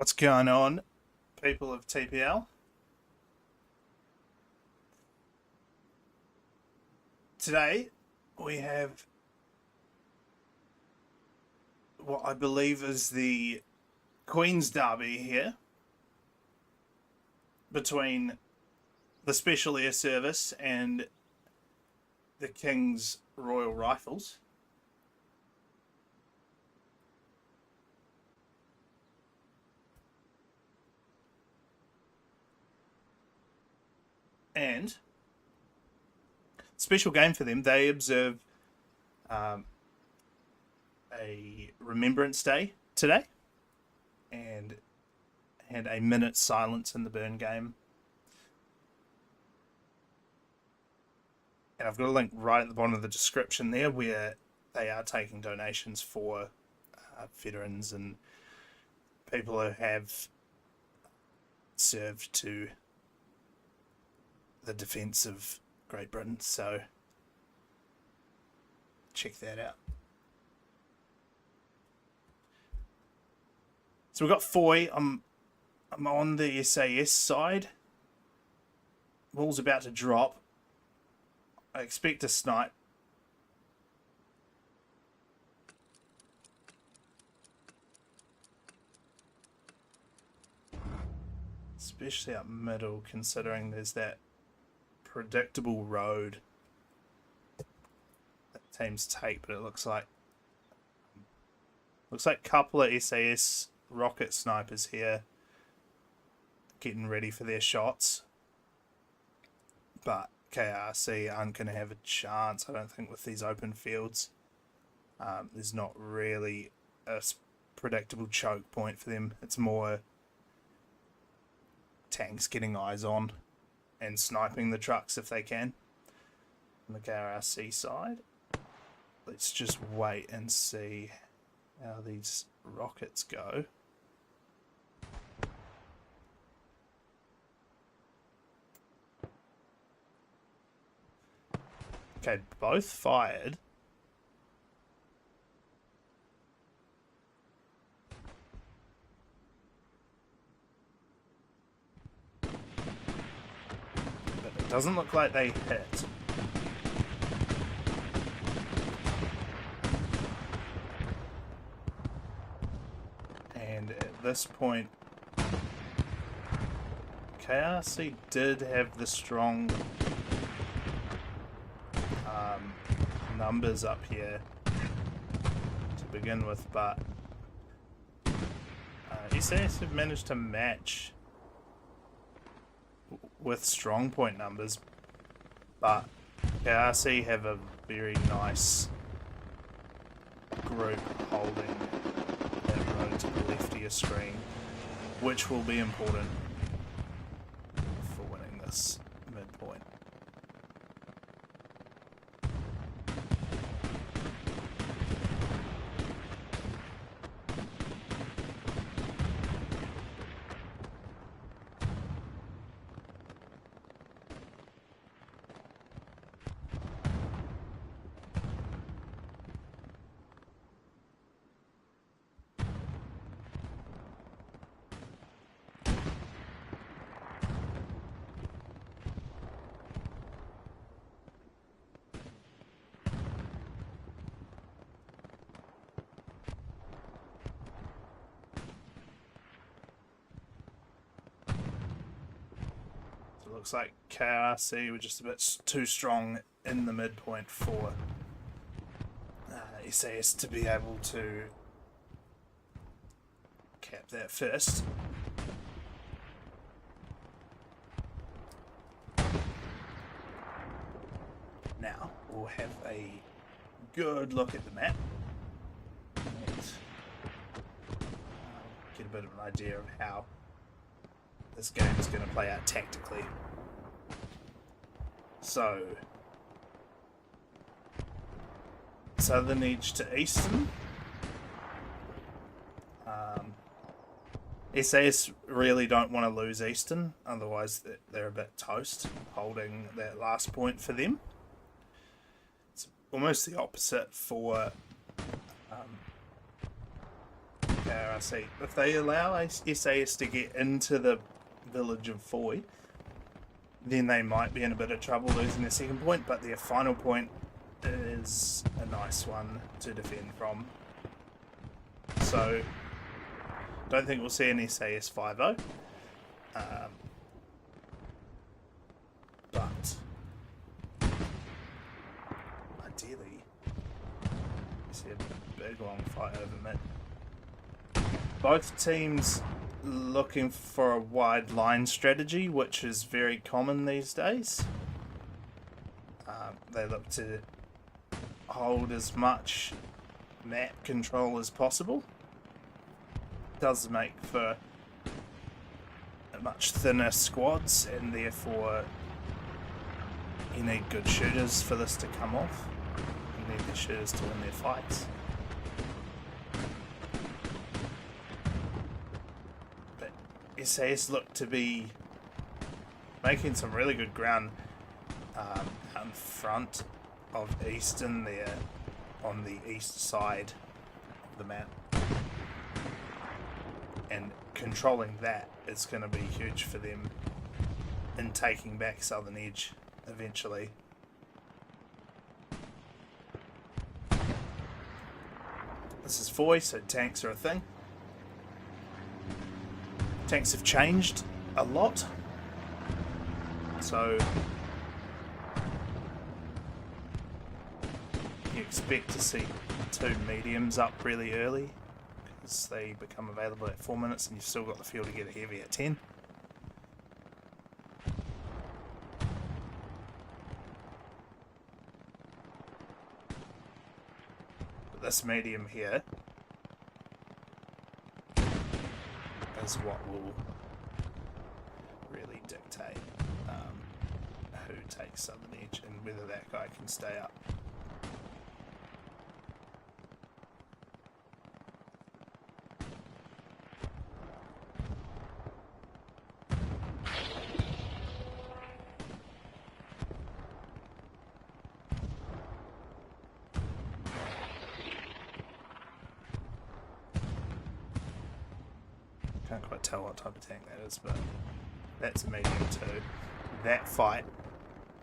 What's going on, people of TPL? Today we have what I believe is the Queen's Derby here between the Special Air Service and the King's Royal Rifles. And special game for them. They observe a Remembrance Day today and had a minute's silence in the Burn game. And I've got a link right at the bottom of the description there where they are taking donations for veterans and people who have served to the defence of Great Britain, so check that out. So we've got FOY. I'm on the SAS side. Ball's about to drop. I expect a snipe. Especially up middle, considering there's that predictable road that teams take, but it looks like a couple of SAS rocket snipers here getting ready for their shots, but KRRC aren't going to have a chance, I don't think, with these open fields. There's not really a predictable choke point for them. It's more tanks getting eyes on and sniping the trucks if they can. On the KRRC side, let's just wait and see how these rockets go. Okay, both fired. Doesn't look like they hit. And at this point, KRC did have the strong numbers up here to begin with, but SAS have managed to match with strong point numbers, but KRC have a very nice group holding that road to the left of your screen, which will be important for winning this midpoint. Looks like KRC were just a bit too strong in the midpoint for SAS to be able to cap that first. Now we'll have a good look at the map and get a bit of an idea of how this game is going to play out tactically. So, southern edge to eastern. SAS really don't want to lose eastern, otherwise they're a bit toast, holding that last point for them. It's almost the opposite for KRRC. If they allow SAS to get into the village of FOY, then they might be in a bit of trouble losing their second point, but their final point is a nice one to defend from. So, don't think we'll see an SAS 5-0. But ideally, you see a big long fight over mid. Both teams looking for a wide line strategy, which is very common these days. They look to hold as much map control as possible. Does make for much thinner squads, and therefore you need good shooters for this to come off. You need the shooters to win their fights. But SAS look to be making some really good ground out in front of Eastern there, on the east side of the map. And controlling that is going to be huge for them in taking back Southern Edge eventually. This is FOY, so tanks are a thing. Tanks have changed a lot, so you expect to see 2 mediums up really early, because they become available at 4 minutes and you've still got the fuel to get a heavy at 10. But this medium here is what will really dictate who takes Southern Edge and whether that guy can stay up. Can't quite tell what type of tank that is, but that's a medium too. That fight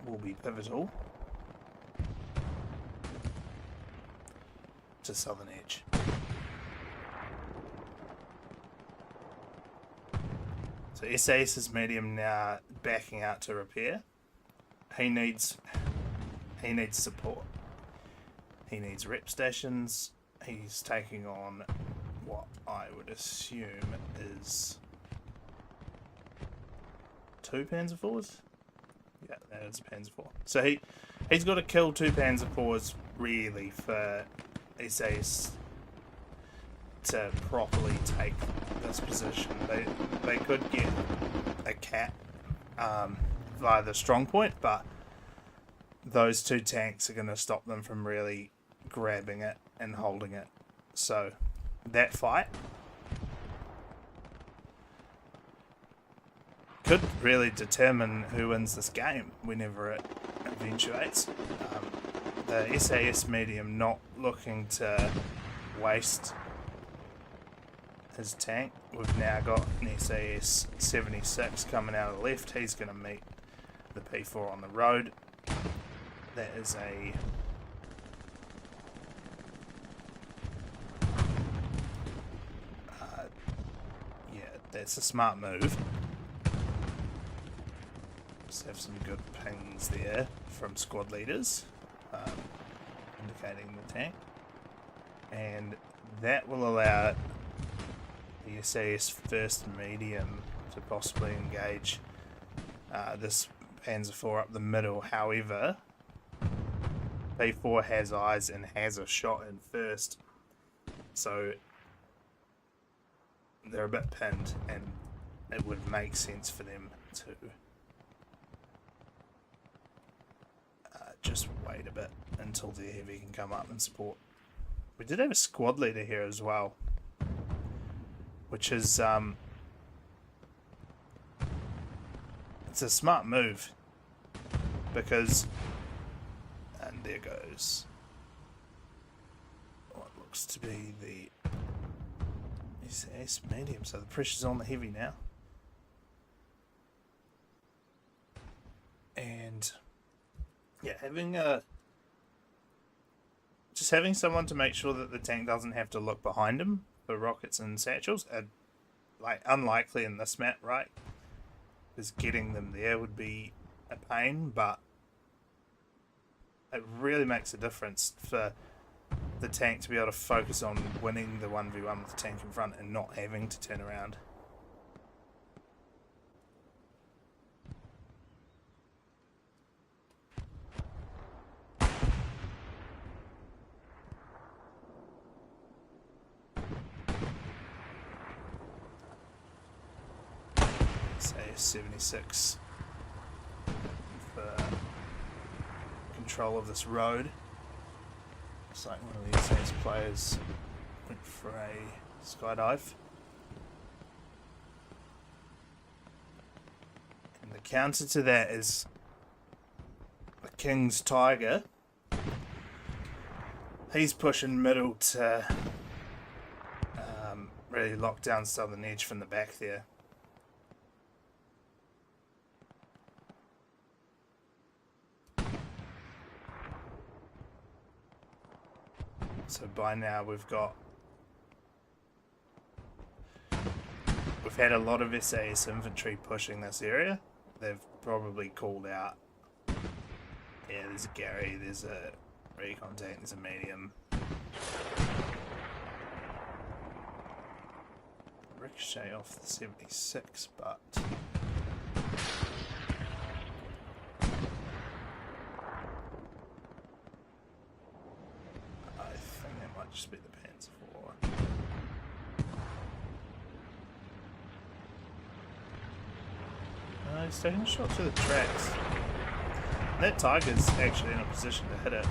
will be pivotal to Southern Edge. So SAS's medium now backing out to repair. He needs support. He needs rep stations. He's taking on what I would assume is 2 Panzer IVs? Yeah, that is a Panzer IV. So he's got to kill 2 Panzer IVs really for SAS to properly take this position. They could get a cap via the strong point, but those 2 tanks are going to stop them from really grabbing it and holding it. So that fight could really determine who wins this game whenever it eventuates. The SAS medium not looking to waste his tank. We've now got an SAS 76 coming out of the left. He's going to meet the P4 on the road. That is a that's a smart move. Just have some good pings there from squad leaders, indicating the tank, and that will allow the SAS first medium to possibly engage this Panzer IV up the middle. However, P4 has eyes and has a shot in first, so they're a bit pinned, and it would make sense for them to just wait a bit until the heavy can come up and support. We did have a squad leader here as well, which is it's a smart move, because, and there goes what looks to be the SAS medium, so the pressure's on the heavy now. And yeah, just having someone to make sure that the tank doesn't have to look behind him for rockets and satchels are like unlikely in this map, right? Because getting them there would be a pain, but it really makes a difference for the tank to be able to focus on winning the 1v1 with the tank in front and not having to turn around. Say 76 for control of this road. Looks like one of the SAS players went for a skydive. And the counter to that is the King's Tiger. He's pushing middle to really lock down southern edge from the back there. So by now we've had a lot of SAS infantry pushing this area. They've probably called out, yeah, there's a Gary, there's a recon tank, there's a medium. Ricochet off the 76, but just be the Panzer IV. He's taking a shot to the tracks. And that Tiger's actually in a position to hit it.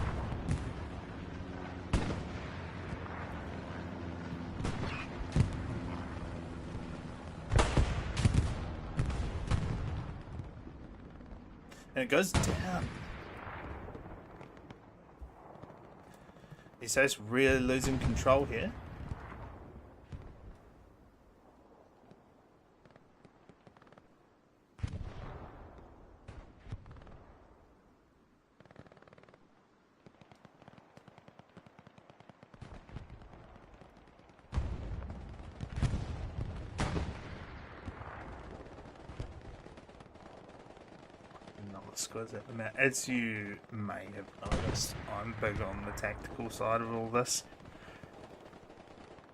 And it goes down. SAS really losing control here. As you may have noticed, I'm big on the tactical side of all this.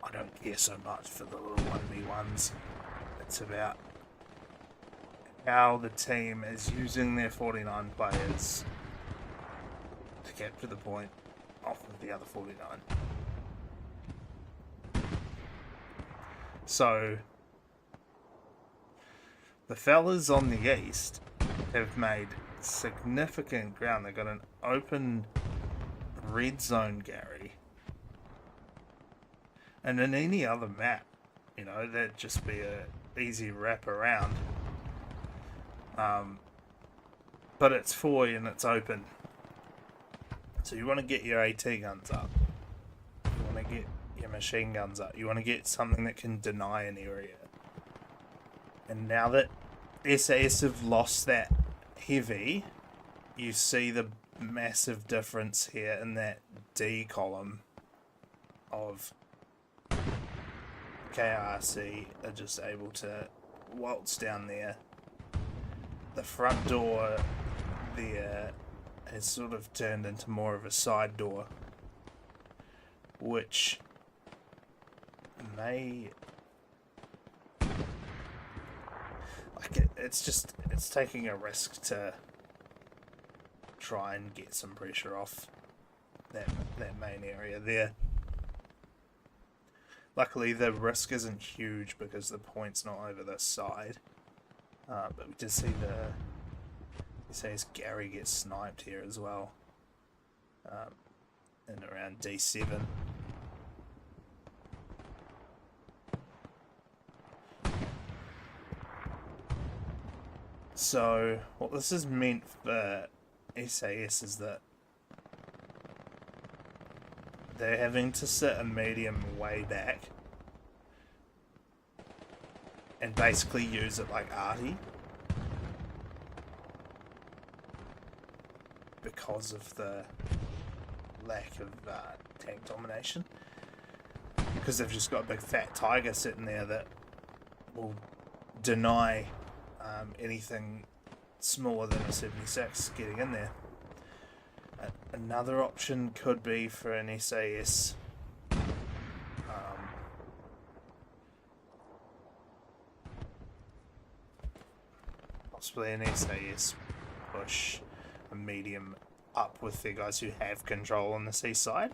I don't care so much for the little 1v1s. It's about how the team is using their 49 players to capture the point off of the other 49. So, the fellas on the east have made significant ground. They've got an open red zone Gary, and in any other map, you know, that'd just be a easy wrap around. But it's FOY and it's open, so you want to get your AT guns up, you want to get your machine guns up, you want to get something that can deny an area. And now that SAS have lost that heavy, you see the massive difference here in that D column of KRRC are just able to waltz down there. The front door there has sort of turned into more of a side door, which may, like, it's taking a risk to try and get some pressure off that main area there. Luckily the risk isn't huge because the point's not over this side, but we did see Gary get sniped here as well, in around D7. So what this has meant for SAS is that they're having to sit a medium way back and basically use it like arty. Because of the lack of tank domination. Because they've just got a big fat tiger sitting there that will deny anything smaller than a 76 getting in there. Another option could be for an SAS. Possibly an SAS push a medium up with their guys who have control on the seaside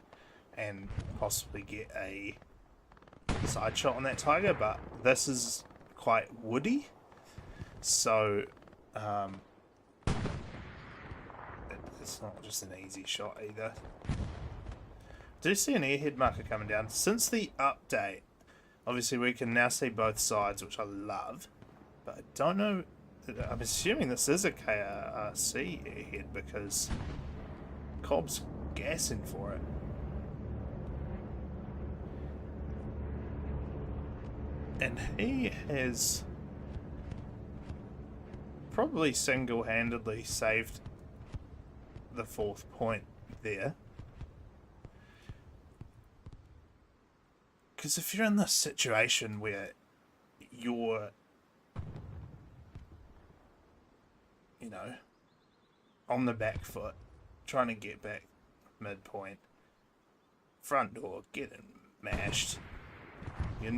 and possibly get a side shot on that tiger, but this is quite woody, so it's not just an easy shot either. Do see an airhead marker coming down. Since the update, obviously we can now see both sides, which I love, but I don't know, I'm assuming this is a KRRC airhead because Cobb's gassing for it. And he has probably single-handedly saved the 4th point there. Because if you're in this situation where you're, you know, on the back foot, trying to get back midpoint, front door, getting mashed, you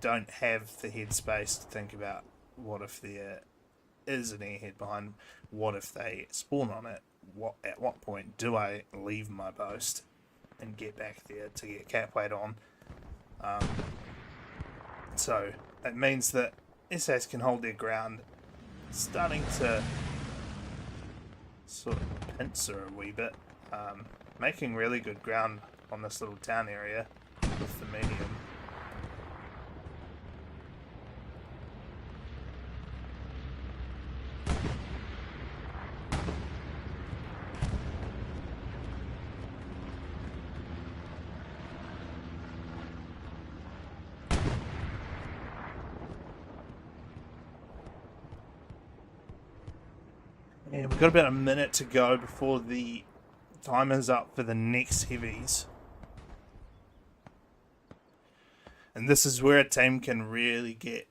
don't have the headspace to think about what if there is an airhead behind, what if they spawn on it, at what point do I leave my post and get back there to get cap weight on. So it means that SAS can hold their ground, starting to sort of pincer a wee bit, making really good ground on this little town area with the medium. And we've got about a minute to go before the timer's up for the next heavies. And this is where a team can really get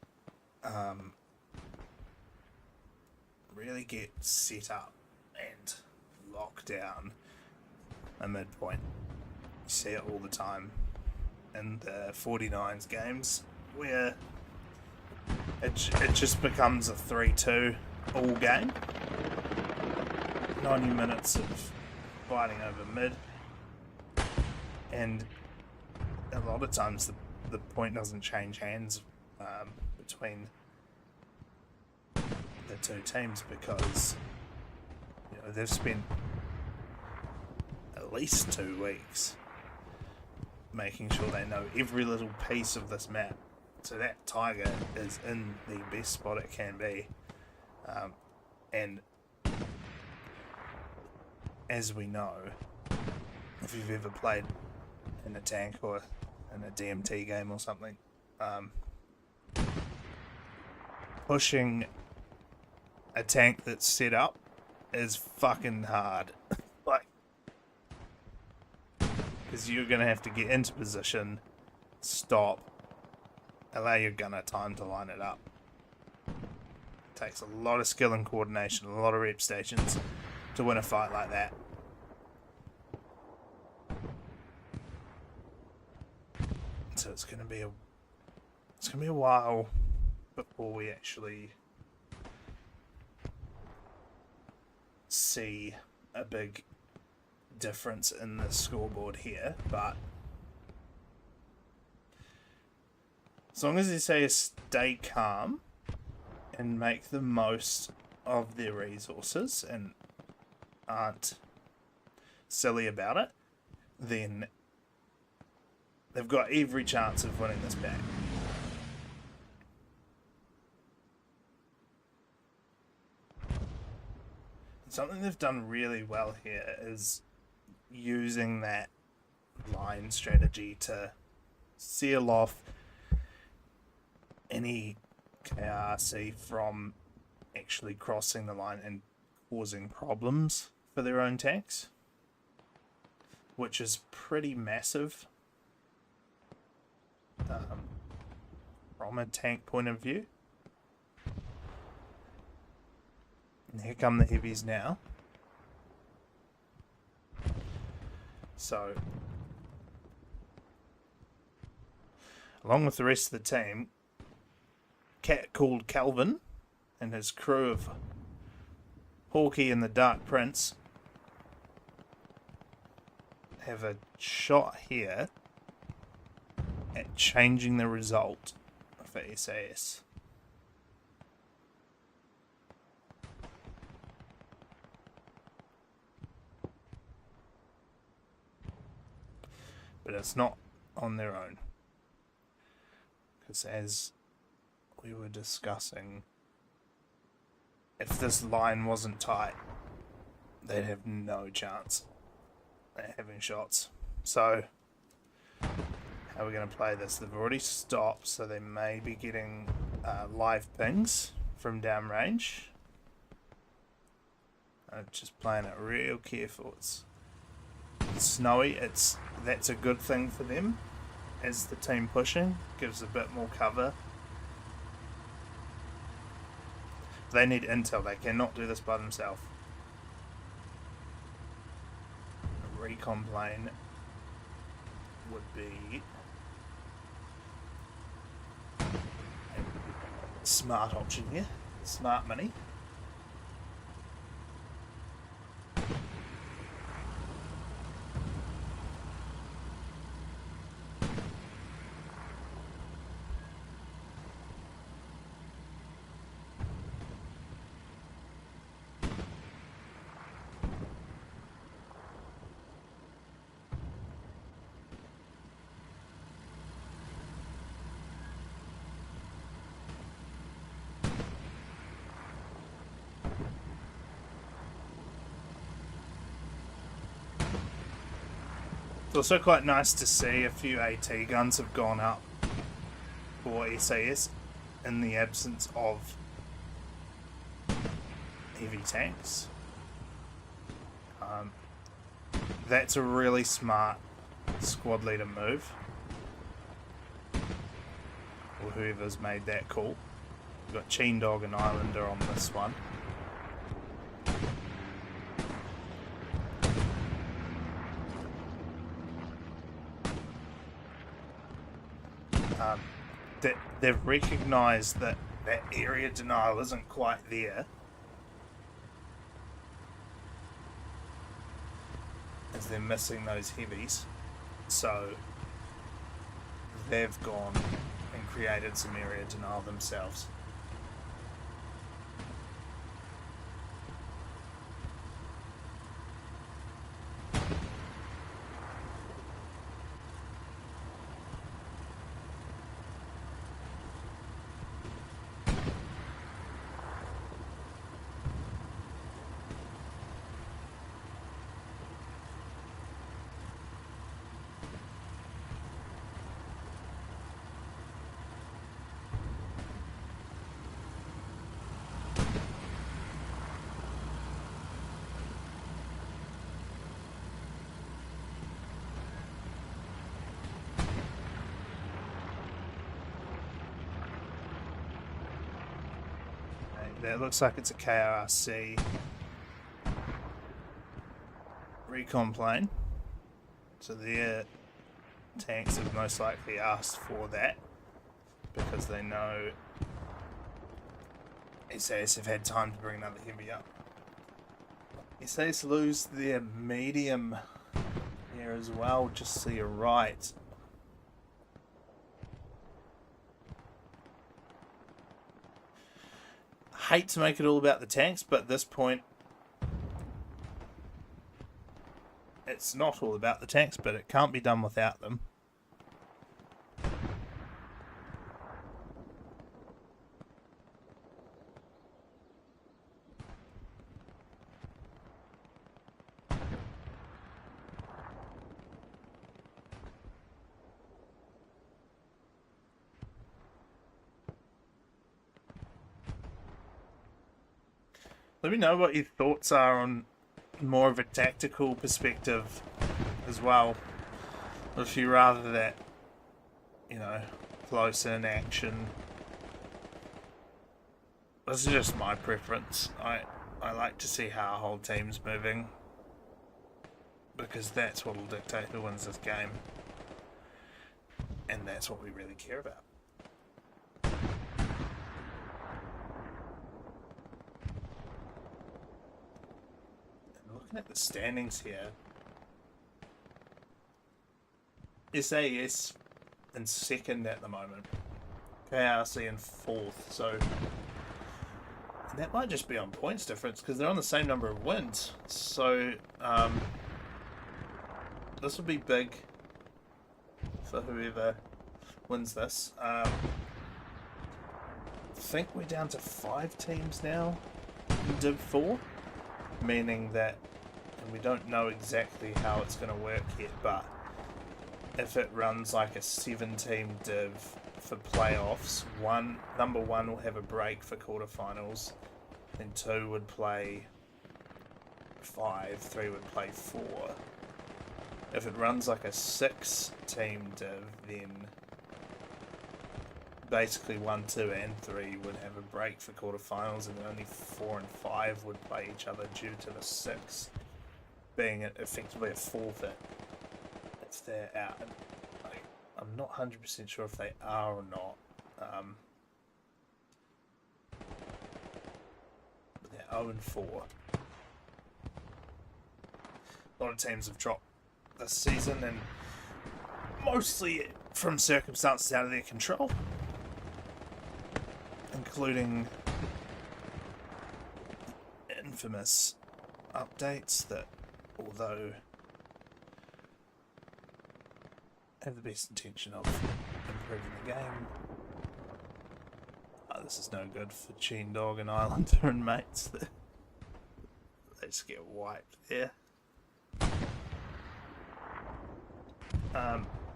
set up and lock down a midpoint. You see it all the time in the 49s games where it just becomes a 3-2 all game. 90 minutes of fighting over mid, and a lot of times the point doesn't change hands between the two teams because, you know, they've spent at least 2 weeks making sure they know every little piece of this map, so that tiger is in the best spot it can be, and as we know, if you've ever played in a tank or in a DMT game or something, pushing a tank that's set up is fucking hard. Like, because you're going to have to get into position, stop, allow your gunner time to line it up. It takes a lot of skill and coordination, a lot of rep stations to win a fight like that. So it's gonna be a while before we actually see a big difference in the scoreboard here, but as long as they say stay calm and make the most of their resources and aren't silly about it, then they've got every chance of winning this back. Something they've done really well here is using that line strategy to seal off any KRRC from actually crossing the line and causing problems for their own tanks, which is pretty massive from a tank point of view. And here come the heavies now. So, along with the rest of the team, cat called Calvin and his crew of Hawkeye and the Dark Prince have a shot here at changing the result for SAS. But it's not on their own, because as we were discussing, if this line wasn't tight, they'd have no chance at having shots. So how are we going to play this? They've already stopped, so they may be getting live pings from downrange. Just playing it real careful. It's snowy. That's a good thing for them as the team pushing. Gives a bit more cover. They need intel. They cannot do this by themselves. A recon plane would be a smart option here. Smart money. It's also quite nice to see a few AT guns have gone up for SAS in the absence of heavy tanks. That's a really smart squad leader move, or whoever's made that call. We've got Cheen Dog and Islander on this one. They've recognised that that area denial isn't quite there, as they're missing those heavies, so they've gone and created some area denial themselves. It looks like it's a KRRC recon plane, so their tanks have most likely asked for that because they know SAS have had time to bring another heavy up. SAS lose their medium here as well, just to your right. Hate to make it all about the tanks, but at this point it's not all about the tanks, but it can't be done without them. Let me know what your thoughts are on more of a tactical perspective as well. If you rather that, you know, close in action. This is just my preference. I like to see how a whole team's moving, because that's what will dictate who wins this game. And that's what we really care about. And looking at the standings here, SAS in second at the moment, KRRC in fourth, so that might just be on points difference because they're on the same number of wins. So this will be big for whoever wins this. I think we're down to 5 teams now in Div 4, meaning that, and we don't know exactly how it's going to work yet, but if it runs like a 7-team div for playoffs, number 1 will have a break for quarterfinals, then 2 would play 5, 3 would play 4. If it runs like a 6-team div, then basically 1, 2 and 3 would have a break for quarterfinals, and only 4 and 5 would play each other due to the 6 being effectively a forfeit if they're out. I'm not 100% sure if they are or not. But they're 0 and 4. A lot of teams have dropped this season, and mostly from circumstances out of their control, including infamous updates that, although have the best intention of improving the game, this is no good for Cheen Dog and Islander and mates. They just get wiped there.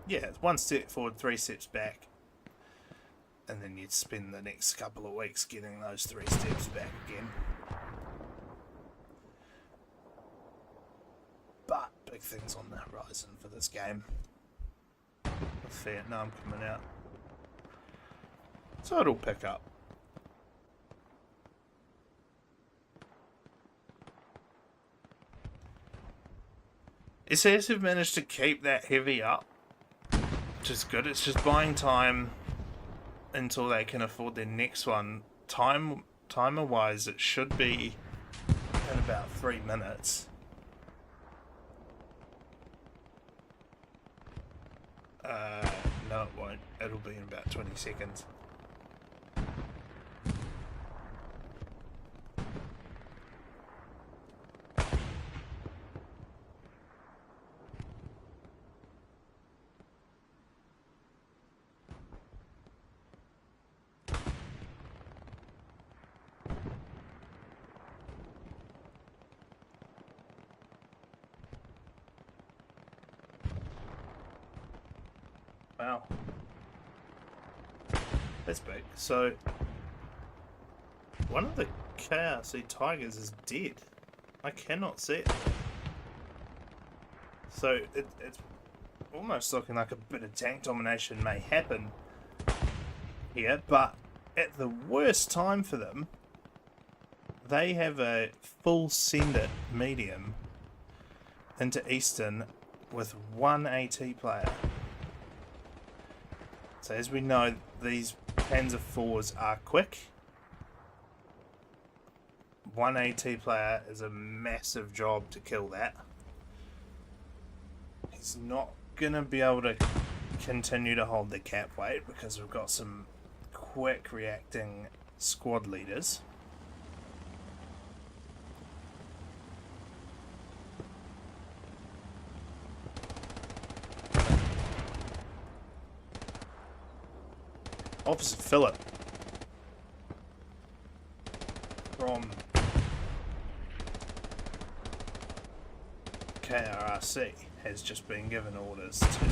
Yeah, 1 step forward, 3 steps back, and then you'd spend the next couple of weeks getting those 3 steps back again. But big things on the horizon for this game, with Vietnam coming out, so it'll pick up. SAS have managed to keep that heavy up, which is good. It's just buying time until they can afford their next one. Timer wise, it should be in about 3 minutes. No, it won't. It'll be in about 20 seconds. Wow. That's big. So, one of the KRC Tigers is dead. I cannot see it. So, it's almost looking like a bit of tank domination may happen here, but at the worst time for them, they have a full send-it medium into Eastern with 1 AT player. So as we know, these Panzer IVs are quick. 1 AT player is a massive job to kill that. He's not going to be able to continue to hold the cap weight because we've got some quick reacting squad leaders. Officer Philip from KRRC has just been given orders to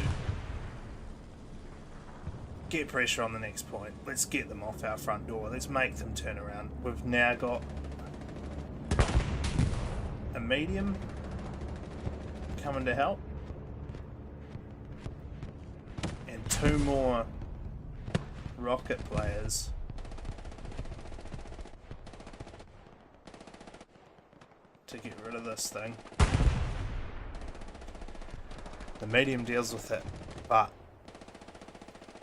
get pressure on the next point. Let's get them off our front door. Let's make them turn around. We've now got a medium coming to help. And 2 more rocket players. To get rid of this thing. The medium deals with it, but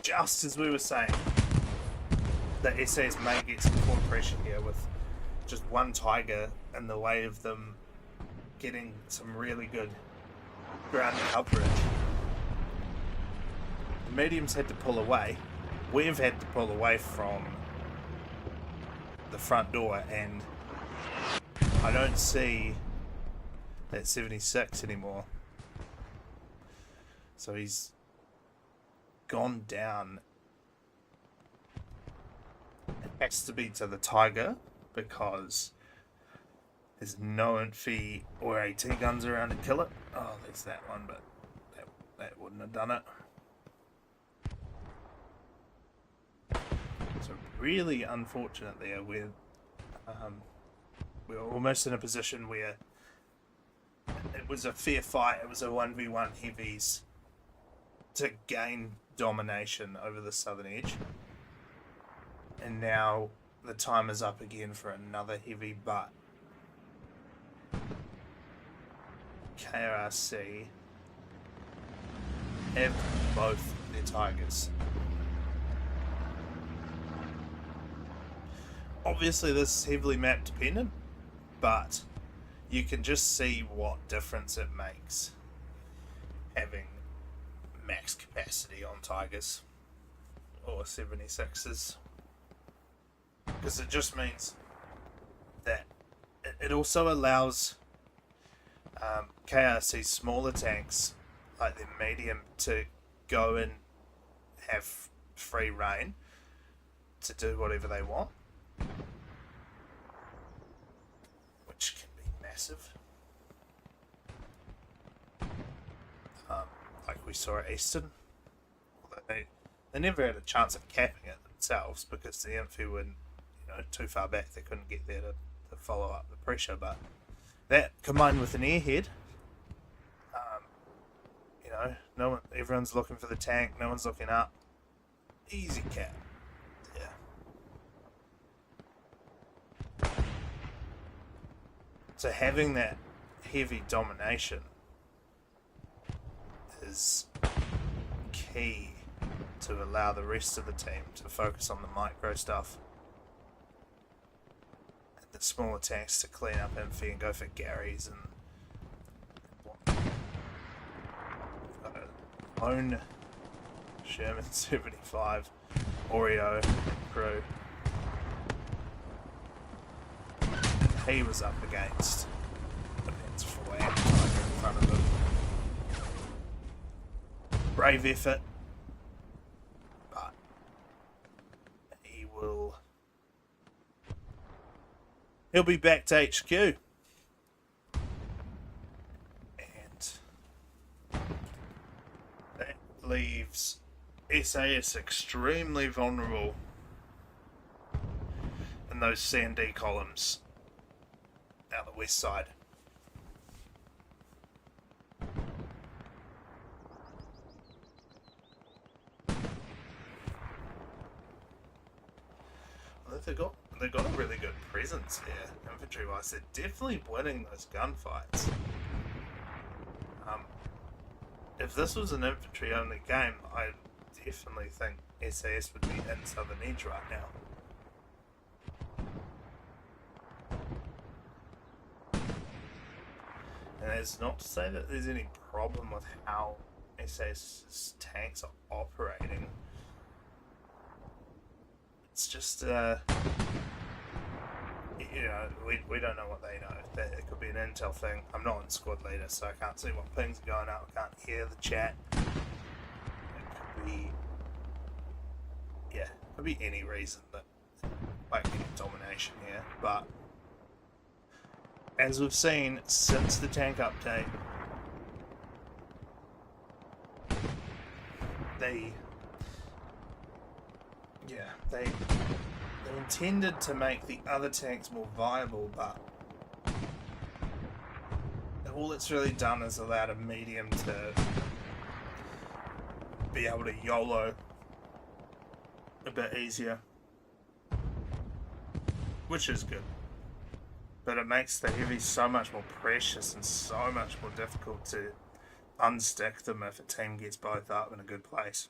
just as we were saying, the SAS may get some forward pressure here with just one Tiger in the way of them getting some really good ground coverage. The mediums had to pull away. We've had to pull away from the front door, and I don't see that 76 anymore. So he's gone down. It has to be to the Tiger because there's no infantry or AT guns around to kill it. Oh, there's that one, but that wouldn't have done it. So really unfortunate there. We're almost in a position where it was a fair fight. It was a 1v1 heavies to gain domination over the southern edge. And now the time is up again for another heavy, but KRRC have both their Tigers. Obviously this is heavily map dependent, but you can just see what difference it makes having max capacity on Tigers or 76s, because it just means that it also allows KRC's smaller tanks like the medium to go and have free reign to do whatever they want, which can be massive. Like we saw at Easton. They never had a chance of capping it themselves because the infantry were too far back. They couldn't get there to follow up the pressure. But that combined with an airhead, no one, everyone's looking for the tank. No one's looking up. Easy cap. Yeah. So having that heavy domination is key to allow the rest of the team to focus on the micro stuff and the smaller tanks to clean up infy and go for Garys and own Sherman 75 Oreo crew. And he was up against FOY in front of him. Brave effort, but he'll be back to HQ, and that leaves SAS extremely vulnerable in those C&D columns out the west side. They've got a really good presence there, infantry-wise. They're definitely winning those gunfights. If this was an infantry-only game, I definitely think SAS would be in Southern Edge right now. And that's not to say that there's any problem with how SAS's tanks are operating. It's just, we don't know what they know. It could be an intel thing. I'm not in squad leader, so I can't see what pings are going out. I can't hear the chat. It could be any reason that might get domination here. But as we've seen since the tank update, they intended to make the other tanks more viable, but all it's really done is allowed a medium to be able to YOLO a bit easier, which is good. But it makes the heavies so much more precious and so much more difficult to unstick them if a team gets both up in a good place.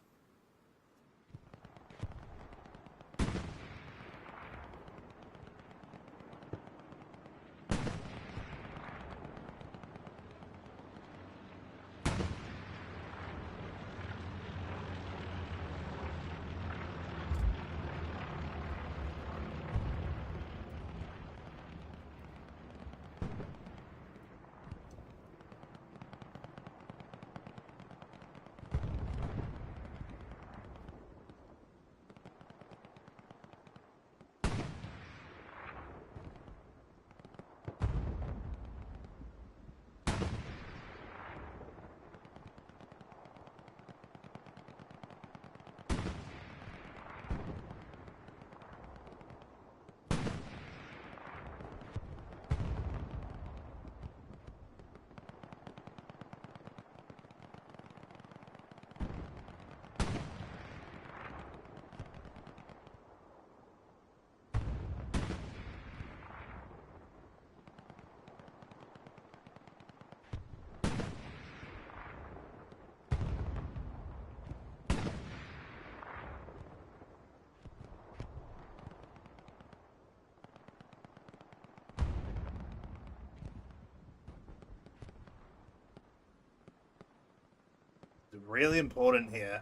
Really important here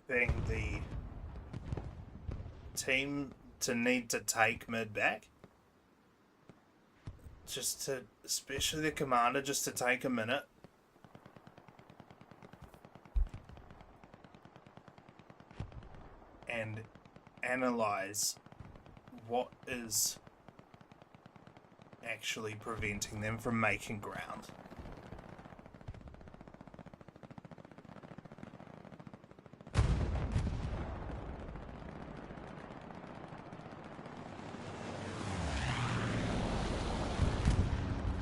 being the team to need to take mid back, just to, especially the commander, just to take a minute and analyze what is actually preventing them from making ground.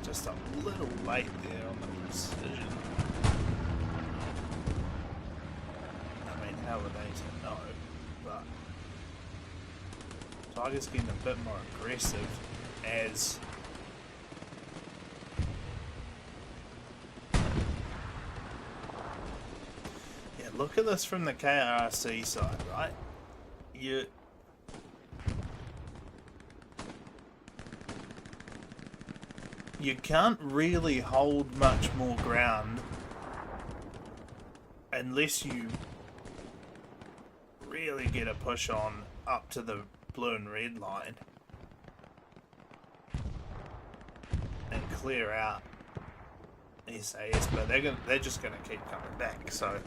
Just a little late there on the precision. I mean, how are they to know? But Tiger's getting a bit more aggressive as look at this from the KRRC side, right? You can't really hold much more ground unless you really get a push on up to the blue and red line and clear out SAS, but they're just gonna keep coming back, so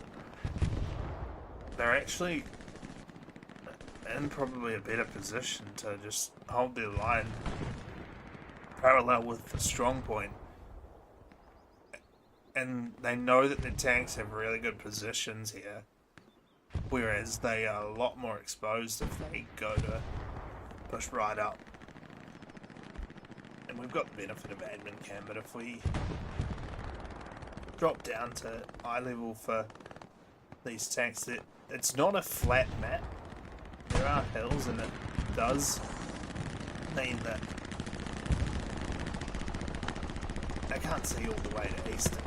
they're actually in probably a better position to just hold their line parallel with the strong point, and they know that the tanks have really good positions here, whereas they are a lot more exposed if they go to push right up. And we've got the benefit of admin cam, but if we drop down to eye level for these tanks, it's not a flat map. There are hills, and it does mean that I can't see all the way to Easton.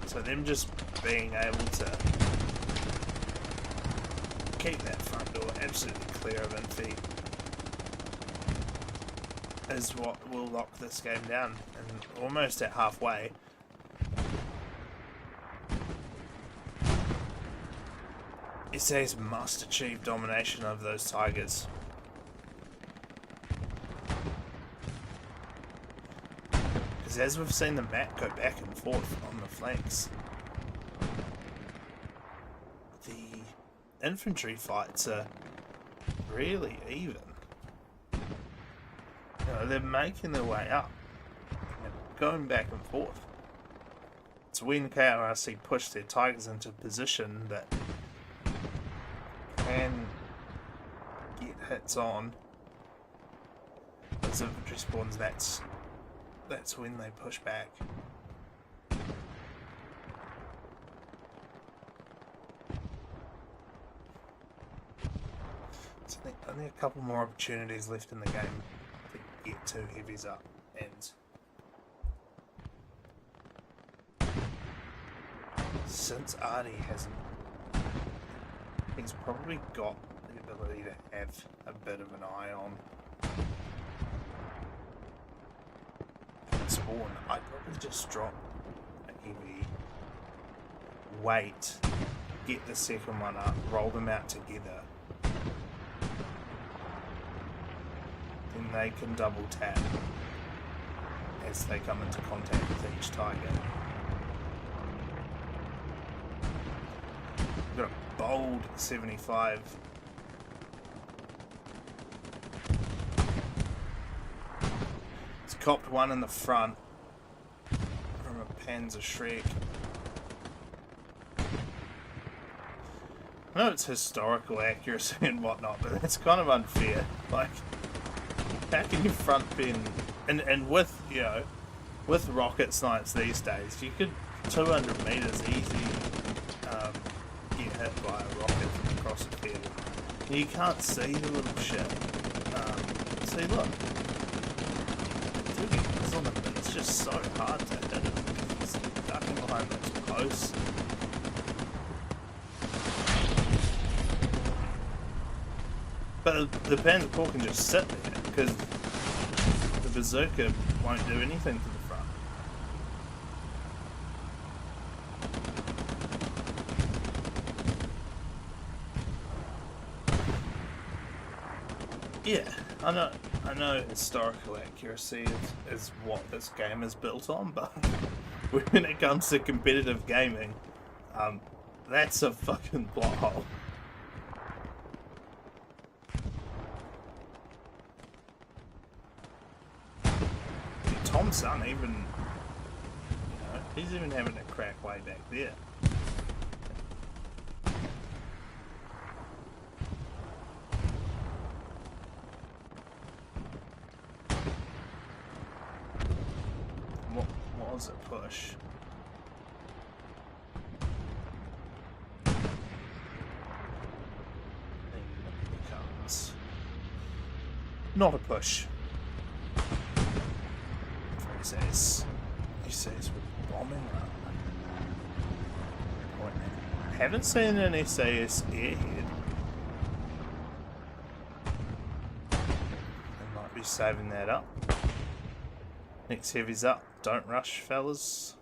So them just being able to keep that front door absolutely clear of infy is what will lock this game down. And almost at halfway, SAS must achieve domination of those Tigers. Because as we've seen the map go back and forth on the flanks, the infantry fights are really even. You know, they're making their way up, and going back and forth. It's when KRRC push their Tigers into a position that can get hits on. As infantry spawns, that's when they push back. So I think only a couple more opportunities left in the game to get two heavies up, and since Artie hasn't, he's probably got the ability to have a bit of an eye on spawn. I'd probably just drop a heavy, wait, get the second one up, roll them out together, then they can double tap as they come into contact with each target. We've got a bold 75. It's copped one in the front from a Panzer Shrek. I know it's historical accuracy and whatnot, but it's kind of unfair. Like, how can you front bend? And with, you know, with rocket snipes these days, you could 200 meters easy get hit by a rocket from across the field. You can't see the little shit. See, look. It's just so hard to hit it. It's ducking behind those posts. But the Panzer IV can just sit there because the bazooka won't do anything to the front. Yeah, I know historical accuracy is what this game is built on, but when it comes to competitive gaming, that's a fucking plot hole. Thompson even, you know, he's even having a crack way back there. What was it push? Then it becomes not a push. He says we're bombing run. Haven't seen an SAS airhead. They might be saving that up. Next heavy's up. Don't rush, fellas.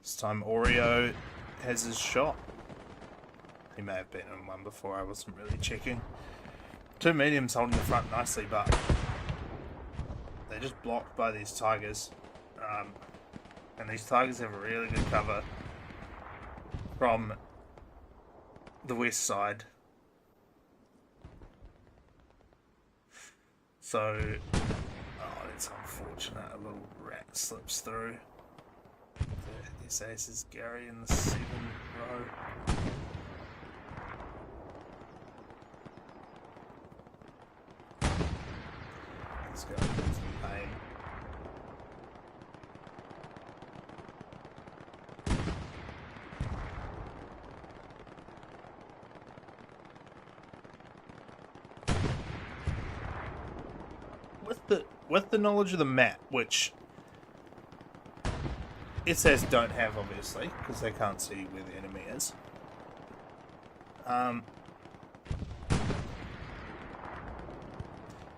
This time Oreo has his shot. He may have been in one before, I wasn't really checking. Two mediums holding the front nicely, but they're just blocked by these Tigers. And these Tigers have a really good cover from the west side. So, oh, that's unfortunate. A little rat slips through. The SAS is Gary in the 7th row. Let's go with some pain. With the knowledge of the map, which SAS don't have, obviously, because they can't see where the enemy is.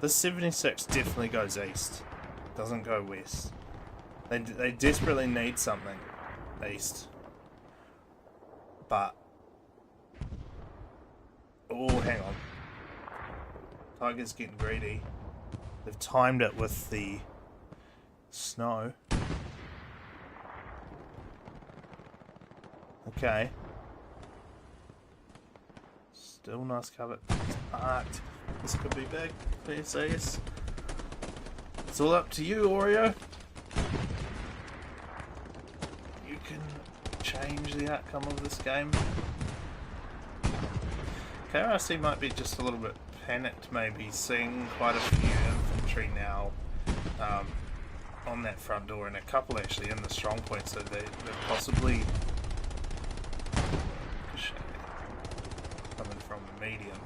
The 76 definitely goes east. Doesn't go west. They desperately need something east. But oh, hang on. Tiger's getting greedy. They've timed it with the snow. Okay. Still nice cover. It's arced. This could be big for SAS. It's all up to you, Oreo. You can change the outcome of this game. KRRC might be just a little bit panicked maybe, seeing quite a few infantry now on that front door, and a couple actually in the strong point, so they're possibly coming from the medium.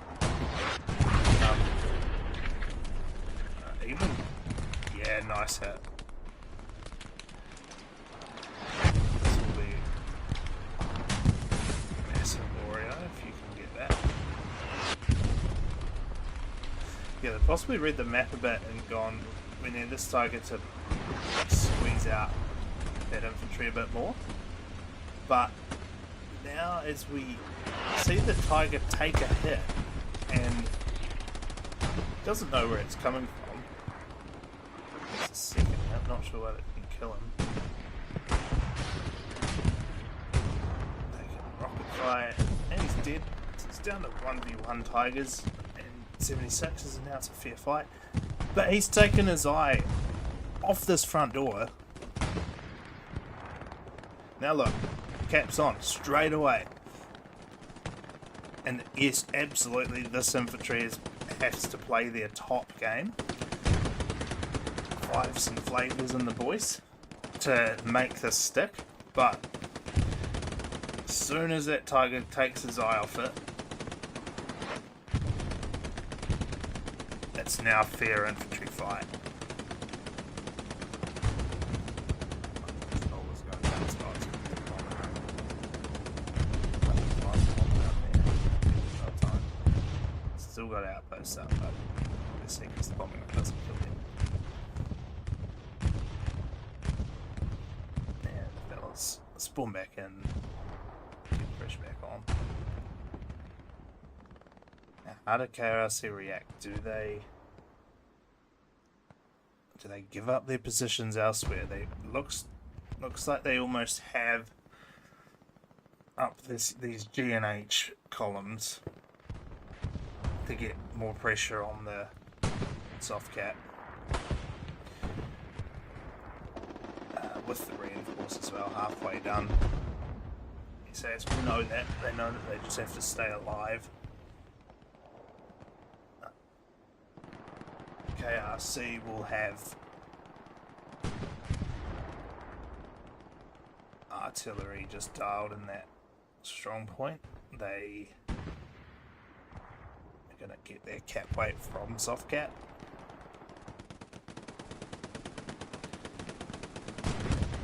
Even, yeah, nice hit. This will be massive warrior if you can get that. Yeah, they possibly read the map a bit and gone, we need this tiger to squeeze out that infantry a bit more. But now as we see the tiger take a hit and doesn't know where it's coming from. It's a second, I'm not sure whether it can kill him. They can rocket fire, and he's dead. It's down to 1v1 tigers, and 76 and now it's a fair fight. But he's taken his eye off this front door. Now look, caps on straight away. And yes, absolutely, this infantry has to play their top game. Five some flavours in the boys to make this stick, but as soon as that tiger takes his eye off it, it's now a fair infantry fight. Still got outposts up, but obviously because the bombing doesn't kill him. And the fellas spawn back in, get fresh back on. Now, how do KRRC react? Do they give up their positions elsewhere? They looks like they almost have up these G and H columns to get more pressure on the soft cap with the reinforce as well, halfway done. SAS will know that. They know that they just have to stay alive. KRC will have artillery just dialed in that strong point. They gonna get their cap weight from soft cap.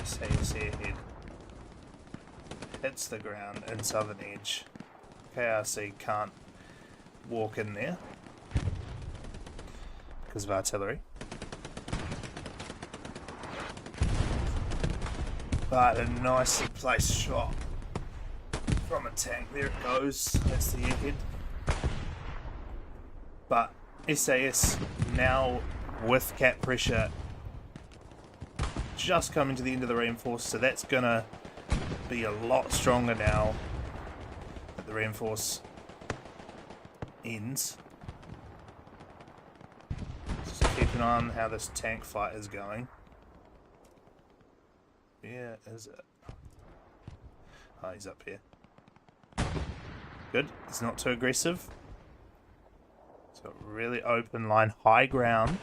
SAS airhead hits the ground in southern edge. KRC can't walk in there because of artillery. But a nicely placed shot from a tank. There it goes. That's the airhead. But SAS now with cap pressure just coming to the end of the reinforce, so that's gonna be a lot stronger now that the reinforce ends. Just keep an eye on how this tank fight is going. Where is it? Oh, he's up here. Good, he's not too aggressive. So really open line, high ground.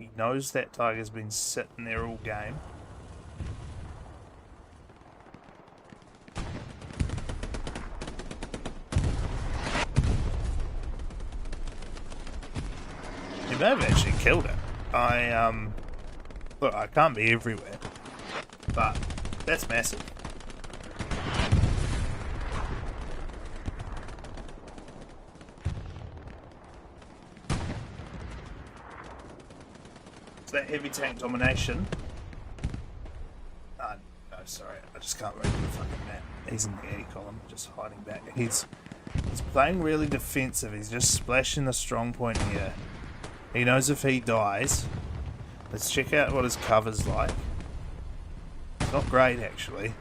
He knows that tiger's been sitting there all game. He may have actually killed it. Look, I can't be everywhere, but that's massive. So that heavy tank domination. No, sorry, I just can't read the fucking map. He's in the A column, just hiding back. He's playing really defensive. He's just splashing the strong point here. He knows if he dies. Let's check out what his cover's like. It's not great actually.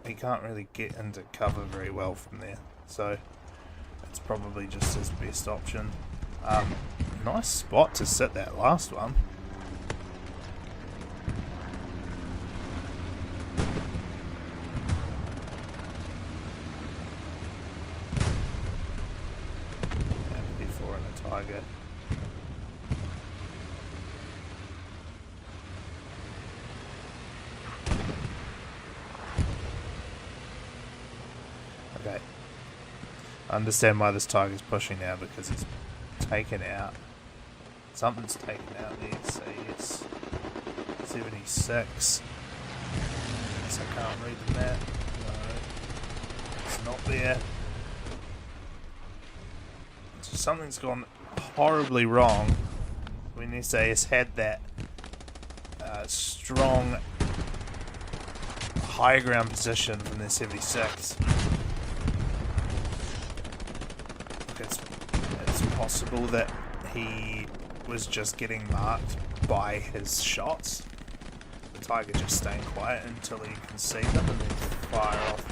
He can't really get into cover very well from there. So it's probably just his best option. Nice spot to sit that last one. tiger. Okay. I understand why this tiger's pushing now, because he's taken out. Something's taken out the SAS 76. Guess I can't read the map. No. It's not there. So something's gone horribly wrong when SAS had that strong high ground position from their 76. It's possible that he was just getting marked by his shots. The tiger just staying quiet until he can see them and then fire off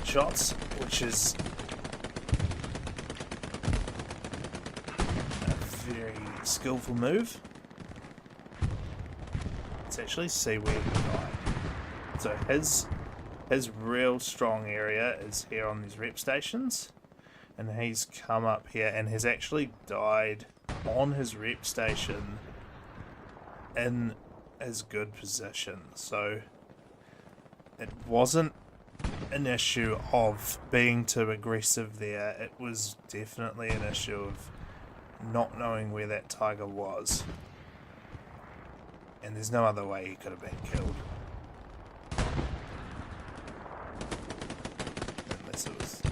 shots, which is a very skillful move. Let's actually see where he died. So his real strong area is here on these rep stations, and he's come up here and has actually died on his rep station in his good position. So it wasn't an issue of being too aggressive there, it was definitely an issue of not knowing where that tiger was, and there's no other way he could have been killed unless it was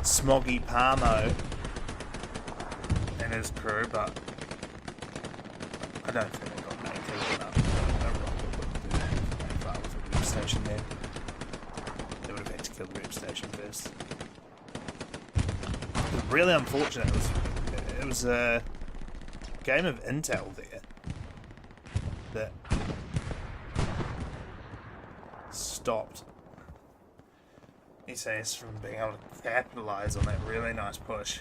Smoggy Palmo and his crew, but I don't think they got maintained enough. A rocket wouldn't do that far with a rep station there. They would have had to kill the rep station first. It was really unfortunate. It was a game of intel there that stopped SAS from being able to capitalize on that really nice push.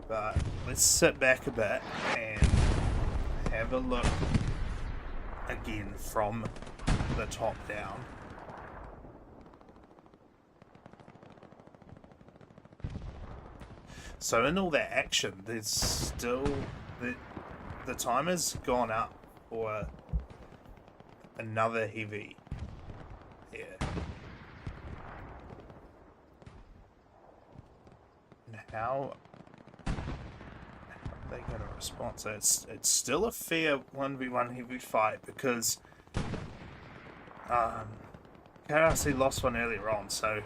But let's sit back a bit and have a look again from the top down. So in all that action, there's still the timer's gone up for another heavy here. And how are they going to respond? So it's still a fair 1v1 heavy fight, because KRRC lost one earlier on, so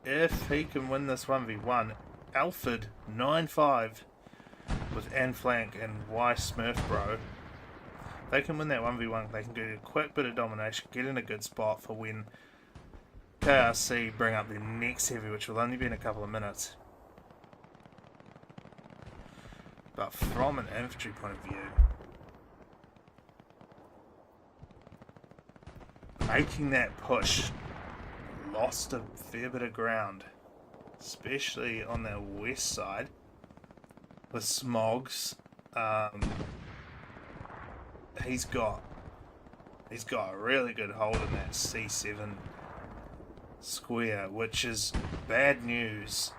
if he can win this 1v1, Alfred 9-5 with Anne Flank and Y Smurf Bro, they can win that 1v1, they can get a quick bit of domination, get in a good spot for when KRRC bring up their next heavy, which will only be in a couple of minutes. But from an infantry point of view, making that push lost a fair bit of ground, especially on the west side with Smogs. He's got a really good hold in that C7 square, which is bad news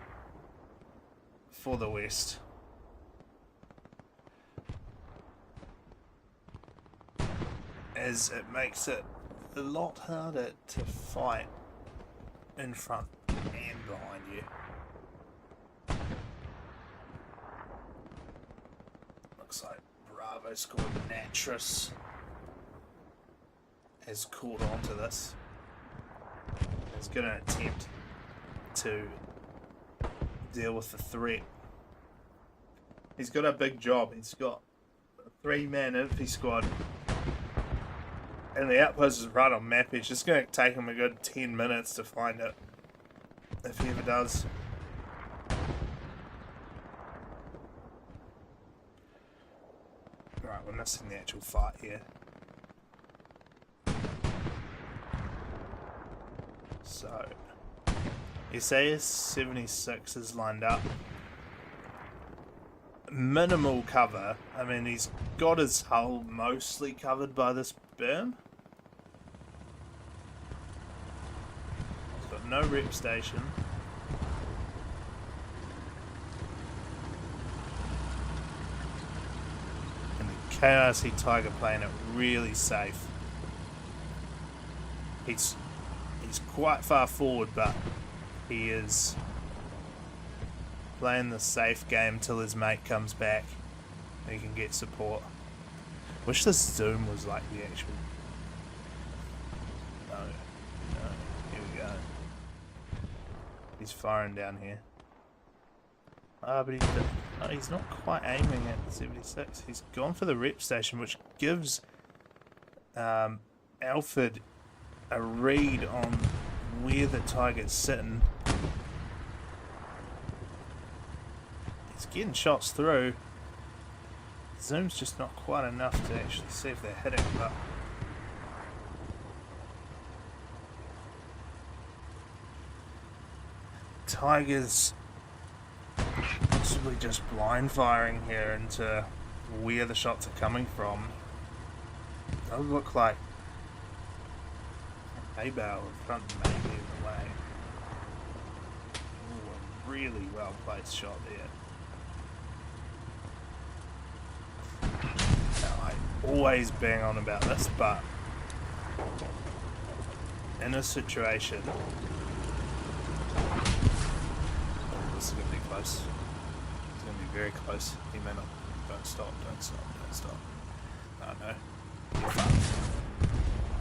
for the west. As it makes it a lot harder to fight in front and behind you. Looks like Bravo squad Natris has caught on to this. He's going to attempt to deal with the threat. He's got a big job. He's got a 3-man infantry squad, and the outpost is right on map. It's just going to take him a good 10 minutes to find it, if he ever does. Right, we're missing the actual fight here. So, SAS 76 is lined up. Minimal cover. I mean, he's got his hull mostly covered by this berm. no rep station. And the KRC Tiger playing it really safe. He's quite far forward, but he is playing the safe game till his mate comes back and he can get support. Wish this zoom was like the actual... No, here we go. He's firing down here. Ah, but he's not quite aiming at the 76. He's gone for the rep station, which gives Alfred a read on where the Tiger's sitting. He's getting shots through. Zoom's just not quite enough to actually see if they're hitting, but Tiger's possibly just blind firing here into where the shots are coming from. It does look like a bow in front maybe in the way. Ooh, a really well placed shot there. Always bang on about this, but in a situation, this is going to be close. It's going to be very close. He may not. Don't stop. No. You're fine.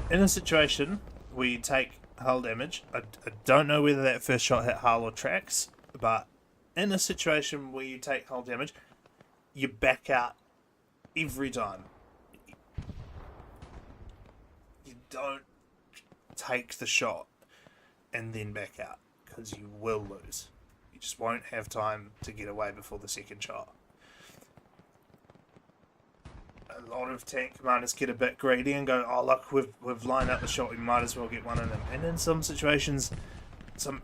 In a situation where you take hull damage, I don't know whether that first shot hit hull or tracks, but in a situation where you take hull damage, you back out every time. Don't take the shot and then back out, because you will lose. You just won't have time to get away before the second shot. A lot of tank commanders get a bit greedy and go, oh look, we've lined up the shot, we might as well get one of them. And in some situations, some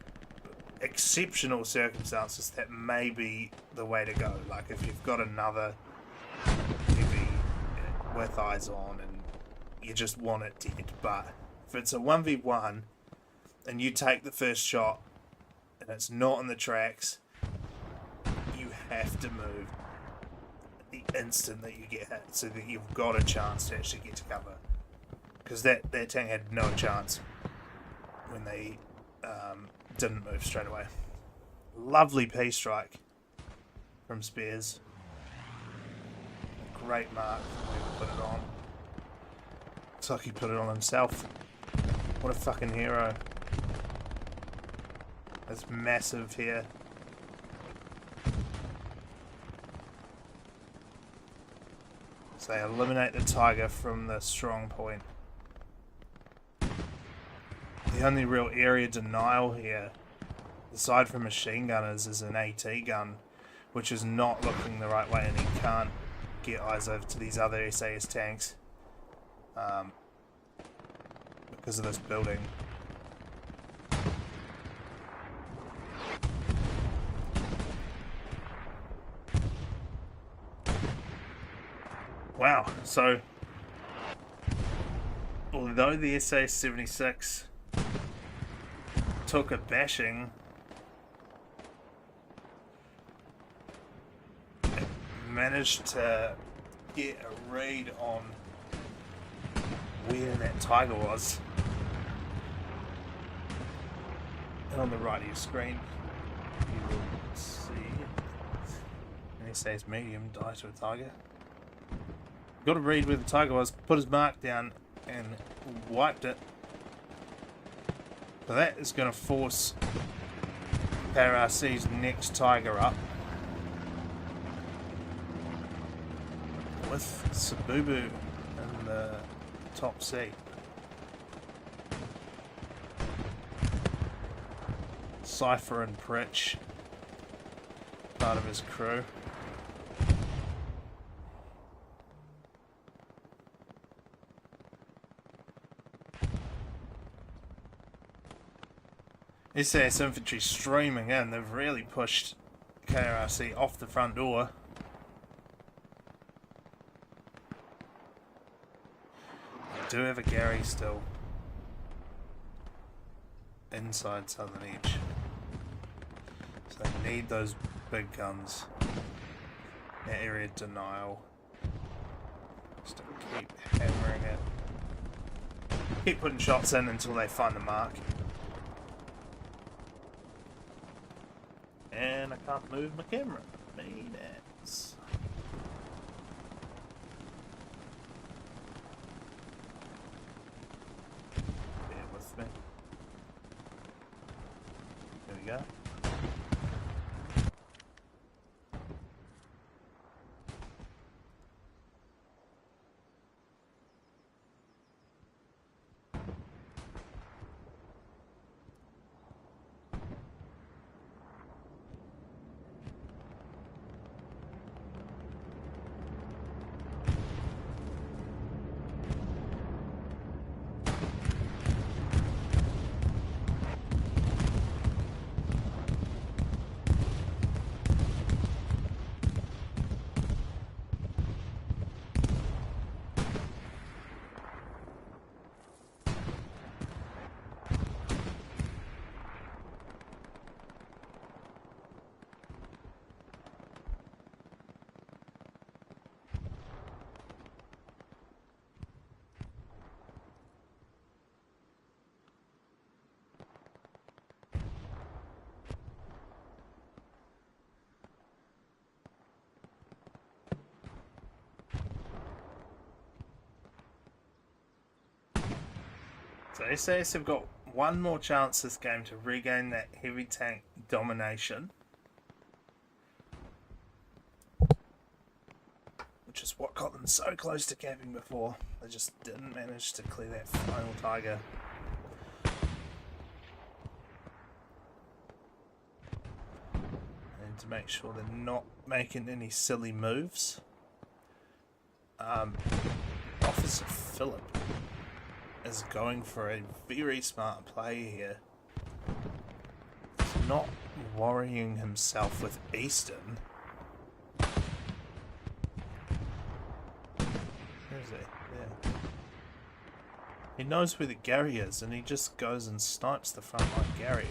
exceptional circumstances, that may be the way to go. Like if you've got another heavy with eyes on and you just want it dead. But if it's a 1v1 and you take the first shot and it's not on the tracks, you have to move the instant that you get hit so that you've got a chance to actually get to cover. Because that tank had no chance when they didn't move straight away. Lovely P-strike from Spears. Great mark whoever put it on. Looks like he put it on himself. What a fucking hero. That's massive here. So they eliminate the Tiger from the strong point. The only real area denial here, aside from machine gunners, is an AT gun, which is not looking the right way, and he can't get eyes over to these other SAS tanks. Because of this building. Wow, so although the SA-76 took a bashing, it managed to get a read on where that Tiger was. And on the right of your screen, you will see an SAS medium die to a Tiger. Got to read where the Tiger was, put his mark down, and wiped it. So that is going to force KRRC's next Tiger up. With Sabubu in the top seat. Cypher and Pritch, part of his crew. SAS infantry streaming in. They've really pushed KRRC off the front door. They do have a Gary still. inside southern edge. So they need those big guns. That area denial. Just keep hammering it. Keep putting shots in until they find the mark. And I can't move my camera. That's... Bear with me. There we go. So SAS have got one more chance this game to regain that heavy tank domination. Which is what got them so close to capping before. They just didn't manage to clear that final tiger. And to make sure they're not making any silly moves. Officer Philip is going for a very smart play here. He's not worrying himself with Easton. Where is he? There. He knows where the Gary is and he just goes and snipes the frontline Gary.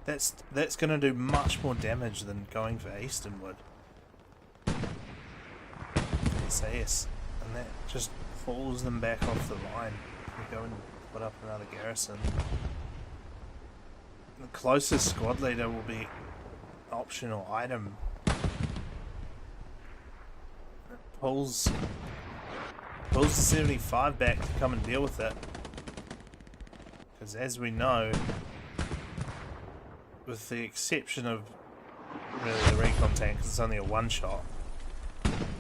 That's going to do much more damage than going for Easton would. SAS. And that just pulls them back off the line. We go and put up another garrison. The closest squad leader will be optional item. It pulls the 75 back to come and deal with it. Because as we know, with the exception of really the recon tank, because it's only a one shot,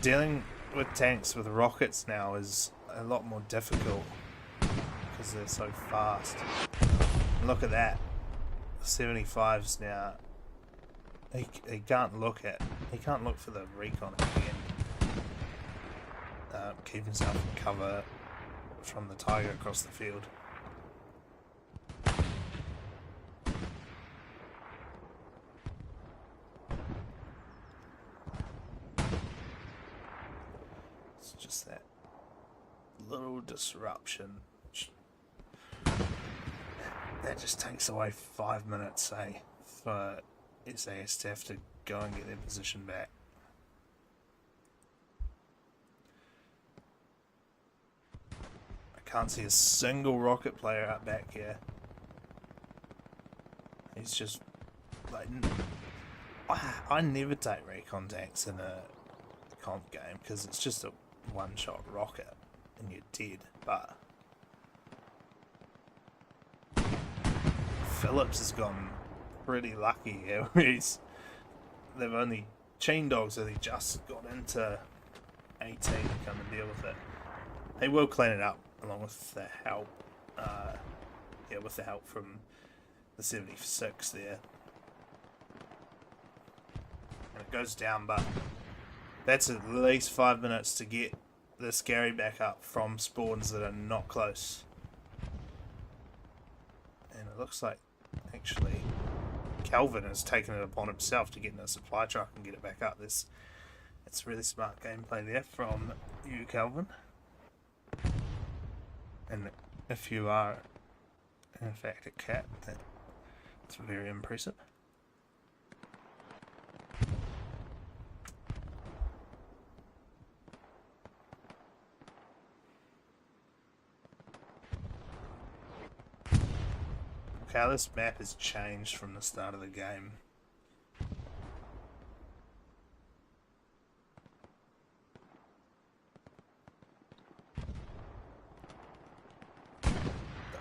dealing with tanks with rockets now is a lot more difficult. Because they're so fast. And look at that. 75's now. He can't look for the recon again. Keep himself in cover from the tiger across the field. It's just that little disruption. That just takes away 5 minutes, say, for SAS to have to go and get their position back. I can't see a single rocket player up back here. He's just like, I never take recon tanks in a comp game because it's just a one-shot rocket and you're dead. But Phillips has gone pretty lucky here. They've only chain dogs that he just got into 18 to come and deal with it. They will clean it up along with the help. With the help from the 76 there. And it goes down, but that's at least 5 minutes to get this Gary back up from spawns that are not close. And it looks like actually Calvin has taken it upon himself to get in a supply truck and get it back up. It's really smart gameplay there from you, Calvin. And if you are in fact a cat, that It's very impressive. Look how this map has changed from the start of the game.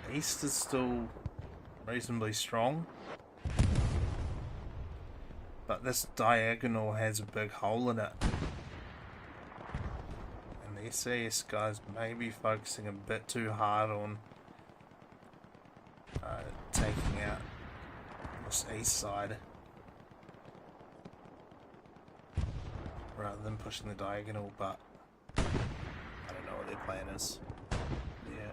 The east is still reasonably strong, but this diagonal has a big hole in it, and the SAS guys may be focusing a bit too hard on taking out this east side rather than pushing the diagonal, but I don't know what their plan is. Yeah.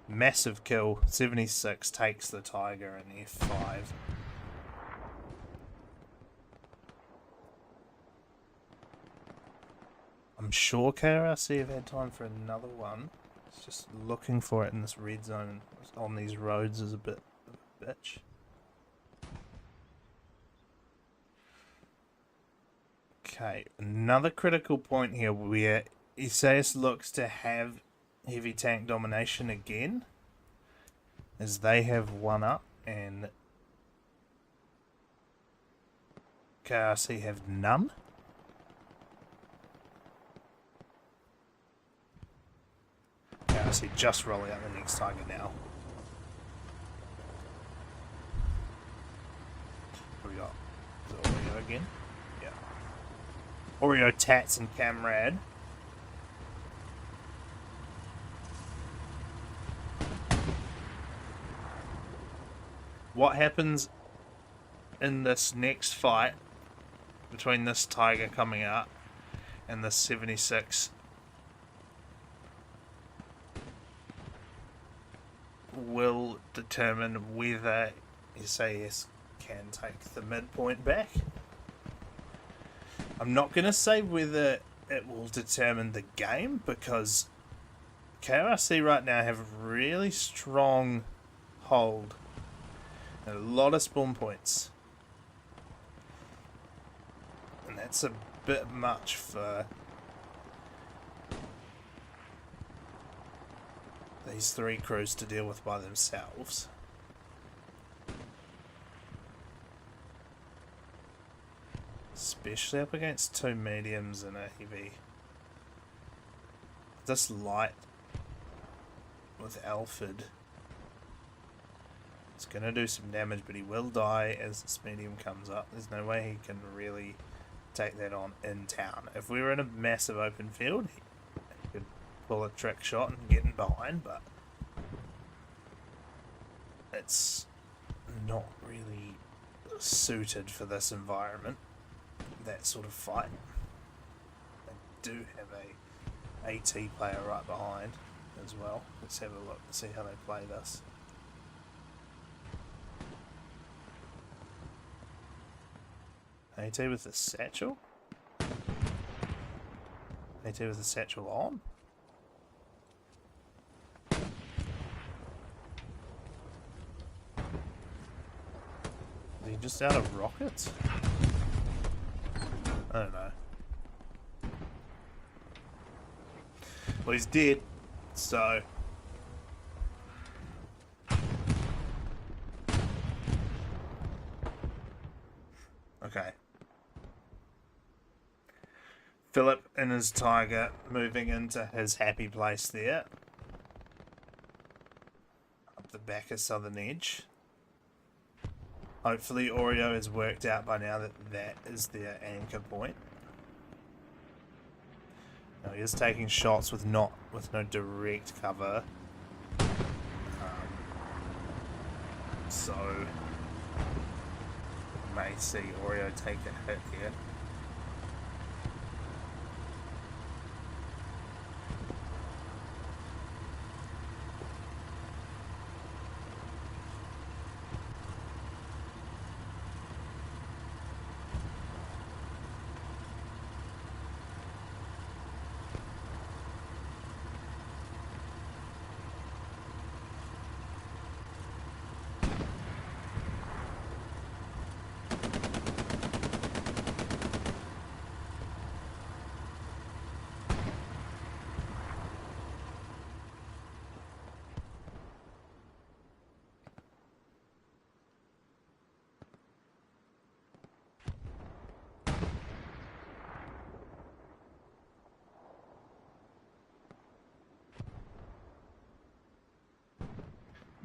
Massive kill. 76 takes the Tiger in F5. I'm sure KRRC have had time for another one. It's just looking for it in this red zone on these roads is a bit of a bitch. Okay, another critical point here where SAS looks to have heavy tank domination again, as they have one up and KRC have none. KRC just rolling out the next Tiger now. What we got? Is it Oreo again? Yeah. Oreo, Tats, and Camrad. What happens in this next fight between this Tiger coming out and this 76 will determine whether SAS can take the midpoint back. I'm not going to say whether it will determine the game, because KRRC right now have a really strong hold and a lot of spawn points, and that's a bit much for these three crews to deal with by themselves. Especially up against two mediums and a heavy. This light with Alfred is going to do some damage, but he will die as this medium comes up. There's no way he can really take that on in town. If we were in a massive open field, he could pull a trick shot and get in behind, but it's not really suited for this environment, that sort of fight. They do have a AT player right behind as well. Let's have a look and see how they play this. AT with the satchel? AT with the satchel on? Is he just out of rockets? I don't know. Well, he's dead, so... Okay. Philip and his Tiger moving into his happy place there. Up the back of Southern Edge. Hopefully Oreo has worked out by now that that is their anchor point. Now he is taking shots with no direct cover. So may see Oreo take a hit here.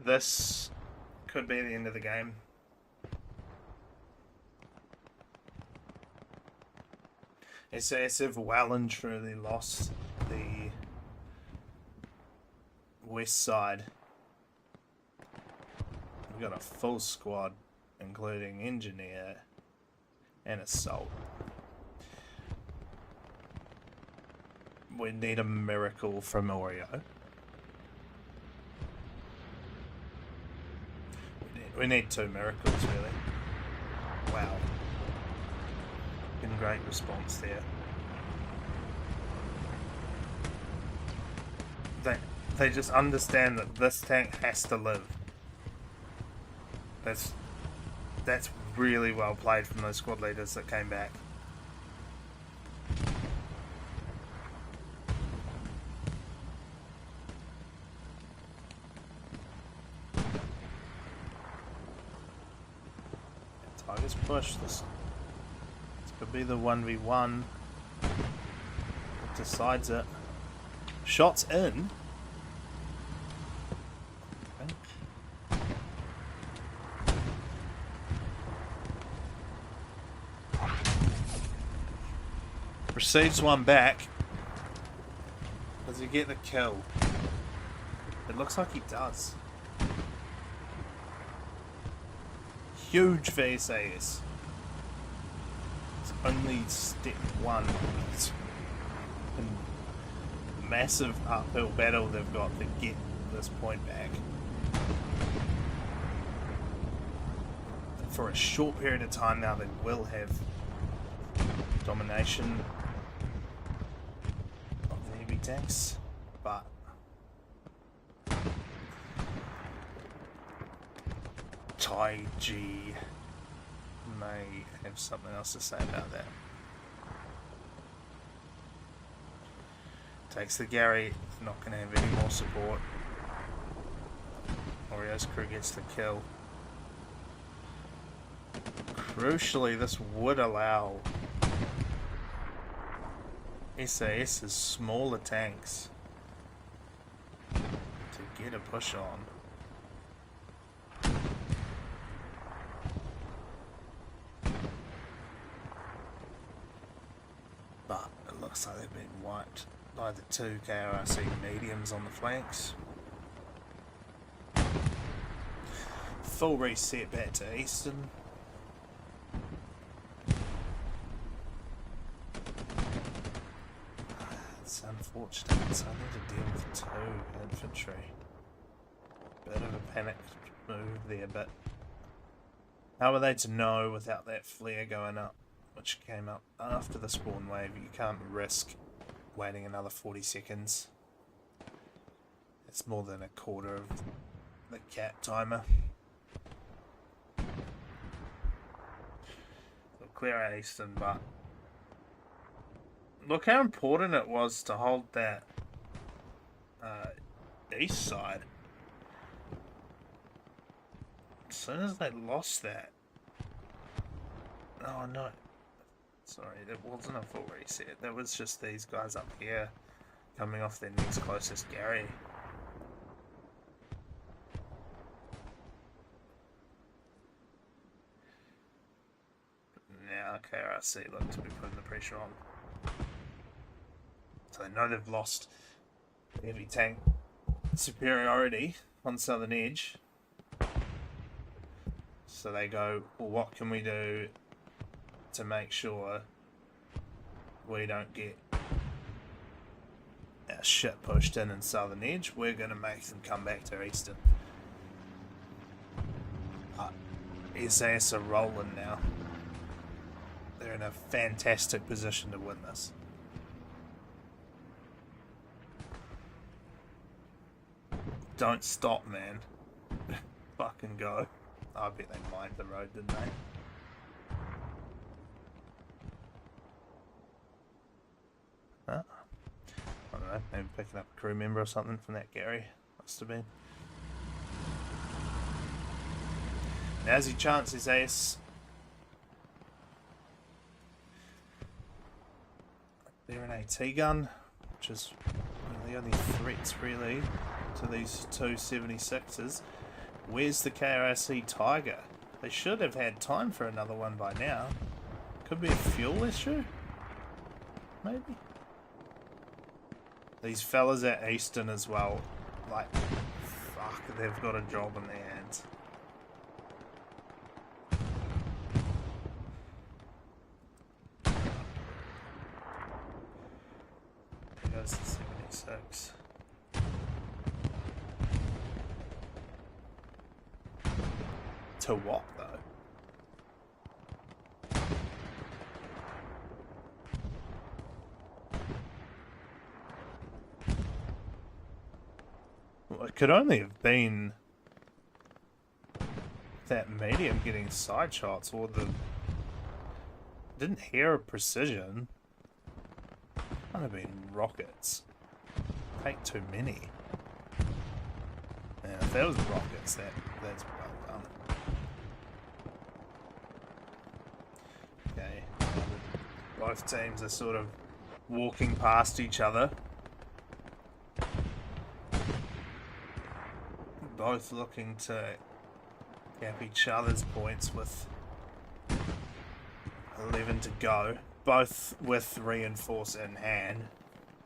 This could be the end of the game. SAS have well and truly lost the west side. We've got a full squad, including engineer and assault. We need a miracle from Oreo. We need 2 miracles, really. Wow. Been great response there. They just understand that this tank has to live. That's really well played from those squad leaders that came back. Tigers push. This could be the 1v1 that decides it. Shots in. Okay. Receives one back. Does he get the kill? It looks like he does. Huge for SAS. It's only step 1. It's a massive uphill battle they've got to get this point back. For a short period of time now, they will have domination of the heavy tanks, but Tai G may have something else to say about that. Takes the Gary, not going to have any more support. Oreo's crew gets the kill. Crucially, this would allow SAS's smaller tanks to get a push on. But it looks like they've been wiped by the 2 KRRC mediums on the flanks. Full reset back to Eastern. It's unfortunate, so I need to deal with 2 infantry. Bit of a panicked move there, but how are they to know without that flare going up, which came up after the spawn wave? You can't risk waiting another 40 seconds. It's more than a quarter of the cap timer. We'll clear out Eastern, but look how important it was to hold that east side. As soon as they lost that... Oh no. Sorry, that wasn't a full reset. That was just these guys up here coming off their next closest Gary. Now KRRC look to be putting the pressure on. So they know they've lost heavy tank superiority on Southern Edge. So they go, well, what can we do to make sure we don't get our shit pushed in Southern Edge? We're going to make them come back to Eastern. SAS are rolling now. They're in a fantastic position to win this. Don't stop, man. Fucking go. I bet they mined the road, didn't they? Huh? I don't know, maybe picking up a crew member or something from that Gary. Must have been. Now's your chance, SAS. They're an AT gun, which is one of the only threats really to these 276s. Where's the KRRC Tiger? They should have had time for another one by now. Could be a fuel issue? Maybe? These fellas at Eastern as well, like, fuck, they've got a job in their hands. There goes the 76. To what, though? Well, it could only have been that medium getting side shots, or the... Didn't hear a precision. Might have been rockets. Take too many. Yeah, if that was rockets, that's well done. Okay. Both teams are sort of walking past each other. Both looking to gap each other's points with 11 to go. Both with reinforce in hand.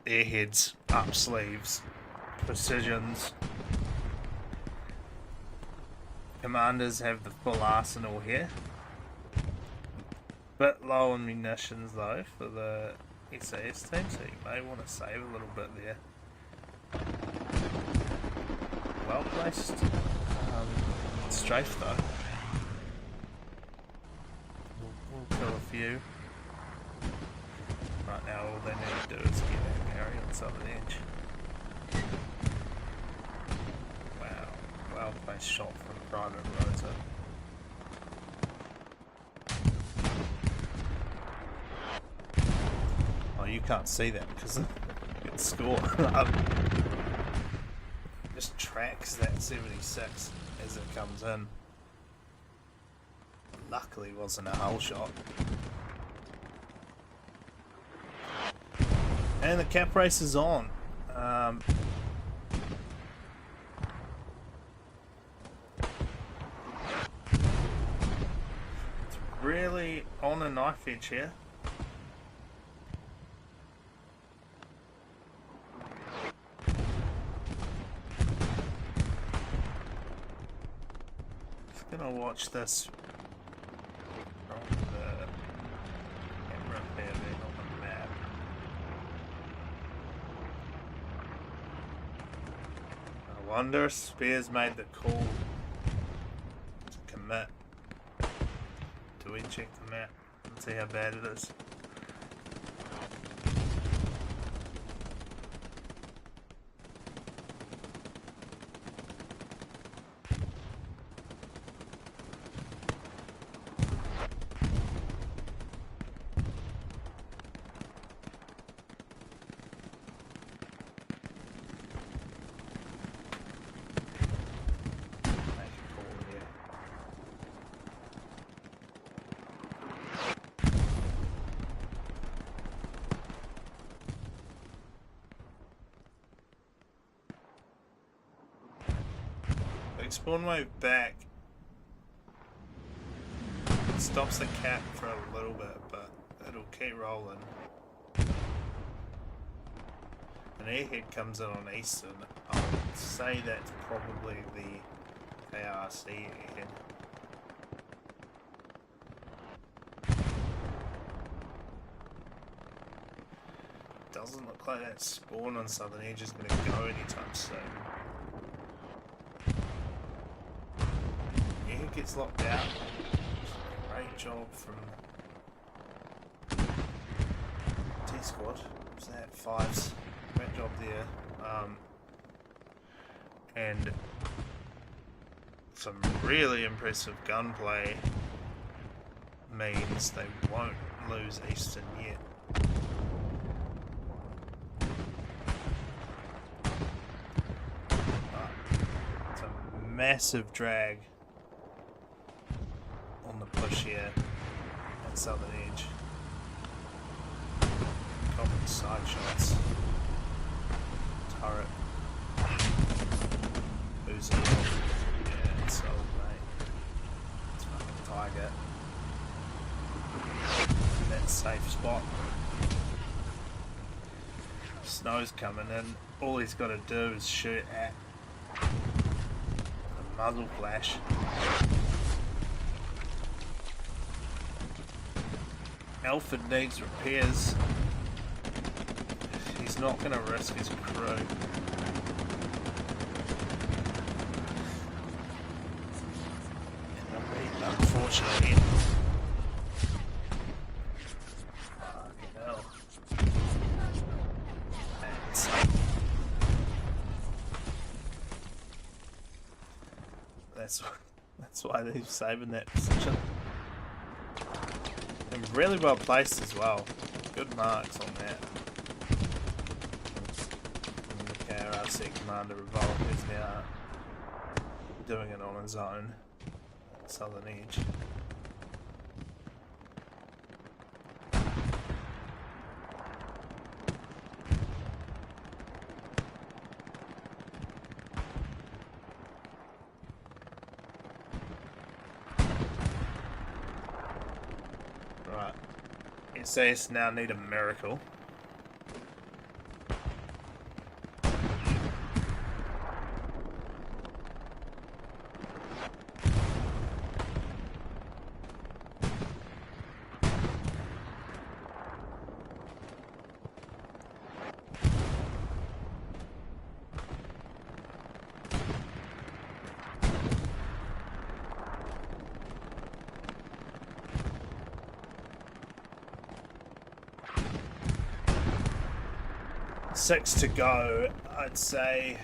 Airheads, up sleeves, precisions. Commanders have the full arsenal here. Bit low on munitions though for the SAS team, so you may want to save a little bit there. Well placed strafe though. We'll kill a few. Right now all they need to do is get that Mary on southern edge. Wow, well placed shot from Private Rosa. Oh, you can't see that because it's score. Just tracks that 76 as it comes in. Luckily it wasn't a hull shot. And the cap race is on. It's really on a knife edge here. Just gonna watch this from the camera there on the map. I wonder if Spears made the call to commit. Do we check the map and see how bad it is? Spawn wave back. It stops the cap for a little bit, but it'll keep rolling. An airhead comes in on Eastern. I would say that's probably the KRRC airhead. Doesn't look like that spawn on Southern Edge is going to go anytime soon. Gets locked out. Great job from T-Squad. What's that? Fives. Great job there. And some really impressive gunplay means they won't lose Eastern yet. But it's a massive drag on the push here at Southern Edge. Common side shots. Turret. Who's it? Yeah, it's Snow's coming in. All he's got to do is shoot at the muzzle flash. Alfred needs repairs. He's not going to risk his crew. Unfortunately. Fucking hell. That's why they're saving that position. And really well placed as well. Good marks on that. And the KRRC Commander Revolt is now doing it on his own. Southern edge. Right. SAS now need a miracle. Six to go, I'd say.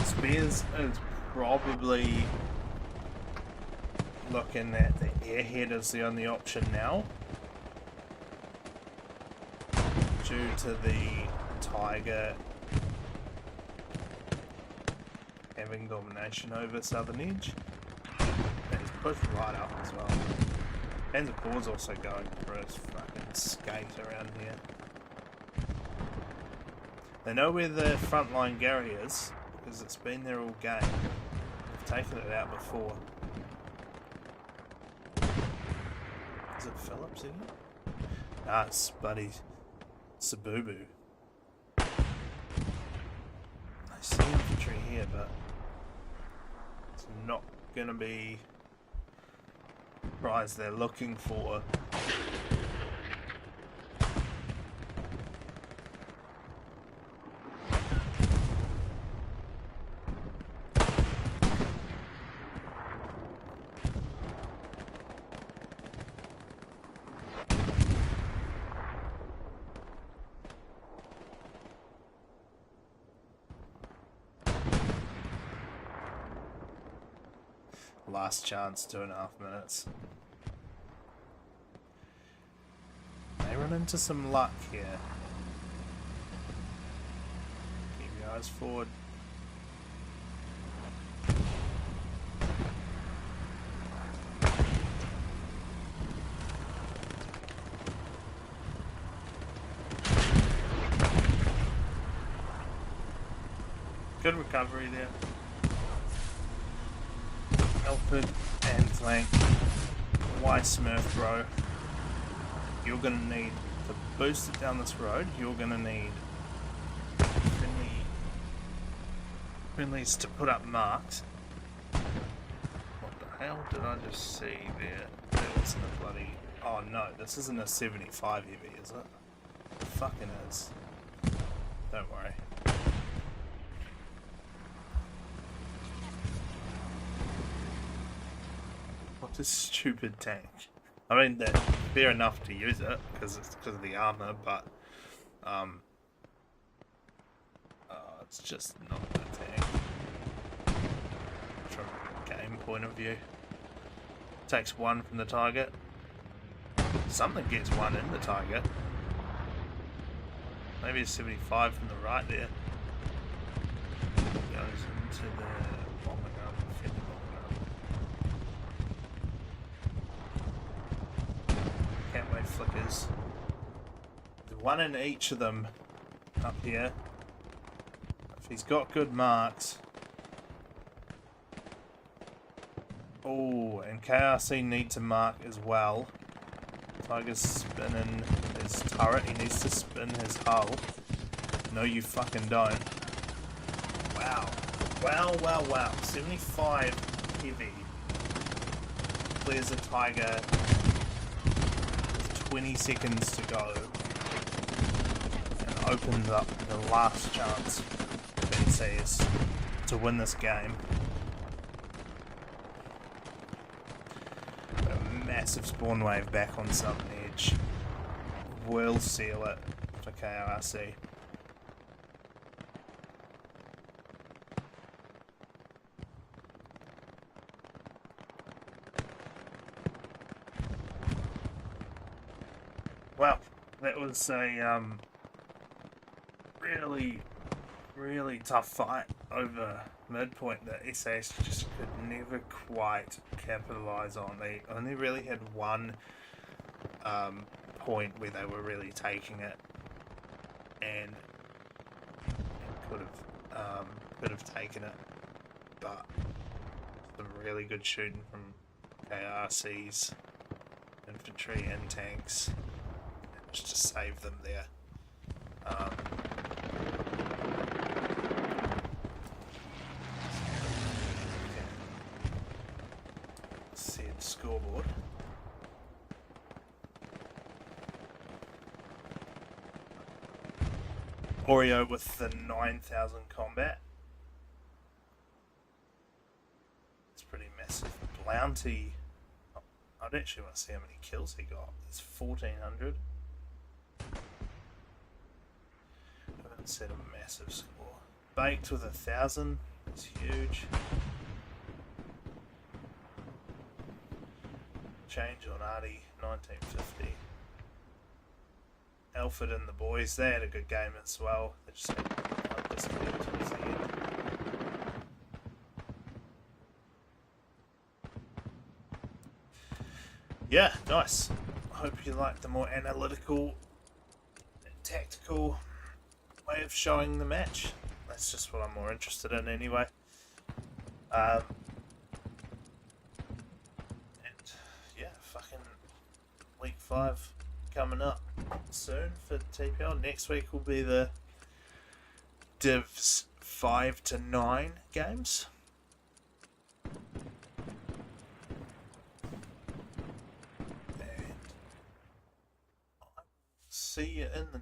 Spears is probably looking at the airhead as the only option now, due to the Tiger having domination over Southern Edge. And he's pushed right up as well. And the board's also going for his fucking skate around here. They know where the frontline Gary is, because it's been there all game. They've taken it out before. Is it Phillips again? Ah, it's bloody Sabubu. I see infantry here, but it's not gonna be prize they're looking for. Last chance, 2.5 minutes. They run into some luck here. Keep your eyes forward. Good recovery there. Alfred and flank. Why Smurf, bro? You're gonna need to boost it down this road. You're gonna need Finley's to put up marks. What the hell did I just see there? That wasn't a bloody. Oh no, this isn't a 75 heavy, is it? It fucking is. Don't worry. What a stupid tank. I mean, they're fair enough to use it because of the armor, but it's just not a tank from a game point of view. Takes one from the target. Something gets one in the target. Maybe a 75 from the right there. Goes into the bomber gun, defender bomber gun. Can't wait flickers. There's one in each of them up here. If he's got good marks. Oh, and KRC need to mark as well. Tiger's spinning his turret. He needs to spin his hull. No, you fucking don't. Wow. Wow, wow, wow. 75 heavy. Clears a Tiger with 20 seconds to go. And opens up the last chance for SAS to win this game. A massive spawn wave back on Southern Edge will seal it for KRRC. Well, that was a really tough fight over midpoint that SAS just could never quite capitalise on. They only really had one point where they were really taking it, and could have taken it, but some really good shooting from KRC's infantry and tanks just to save them there. Said scoreboard. Oreo with the 9,000 combat. It's pretty massive. Bounty. I'd actually want to see how many kills he got. It's 1,400. Set a massive score. Baked with 1,000. It's huge. Change on Artie, 1950. Alfred and the boys, they had a good game as well. They just had disappeared towards the end. Yeah, nice. I hope you like the more analytical and tactical way of showing the match. That's just what I'm more interested in anyway. And yeah, fucking week 5 coming up soon for TPL. Next week will be the Divs 5 to 9 games. And I'll see you in the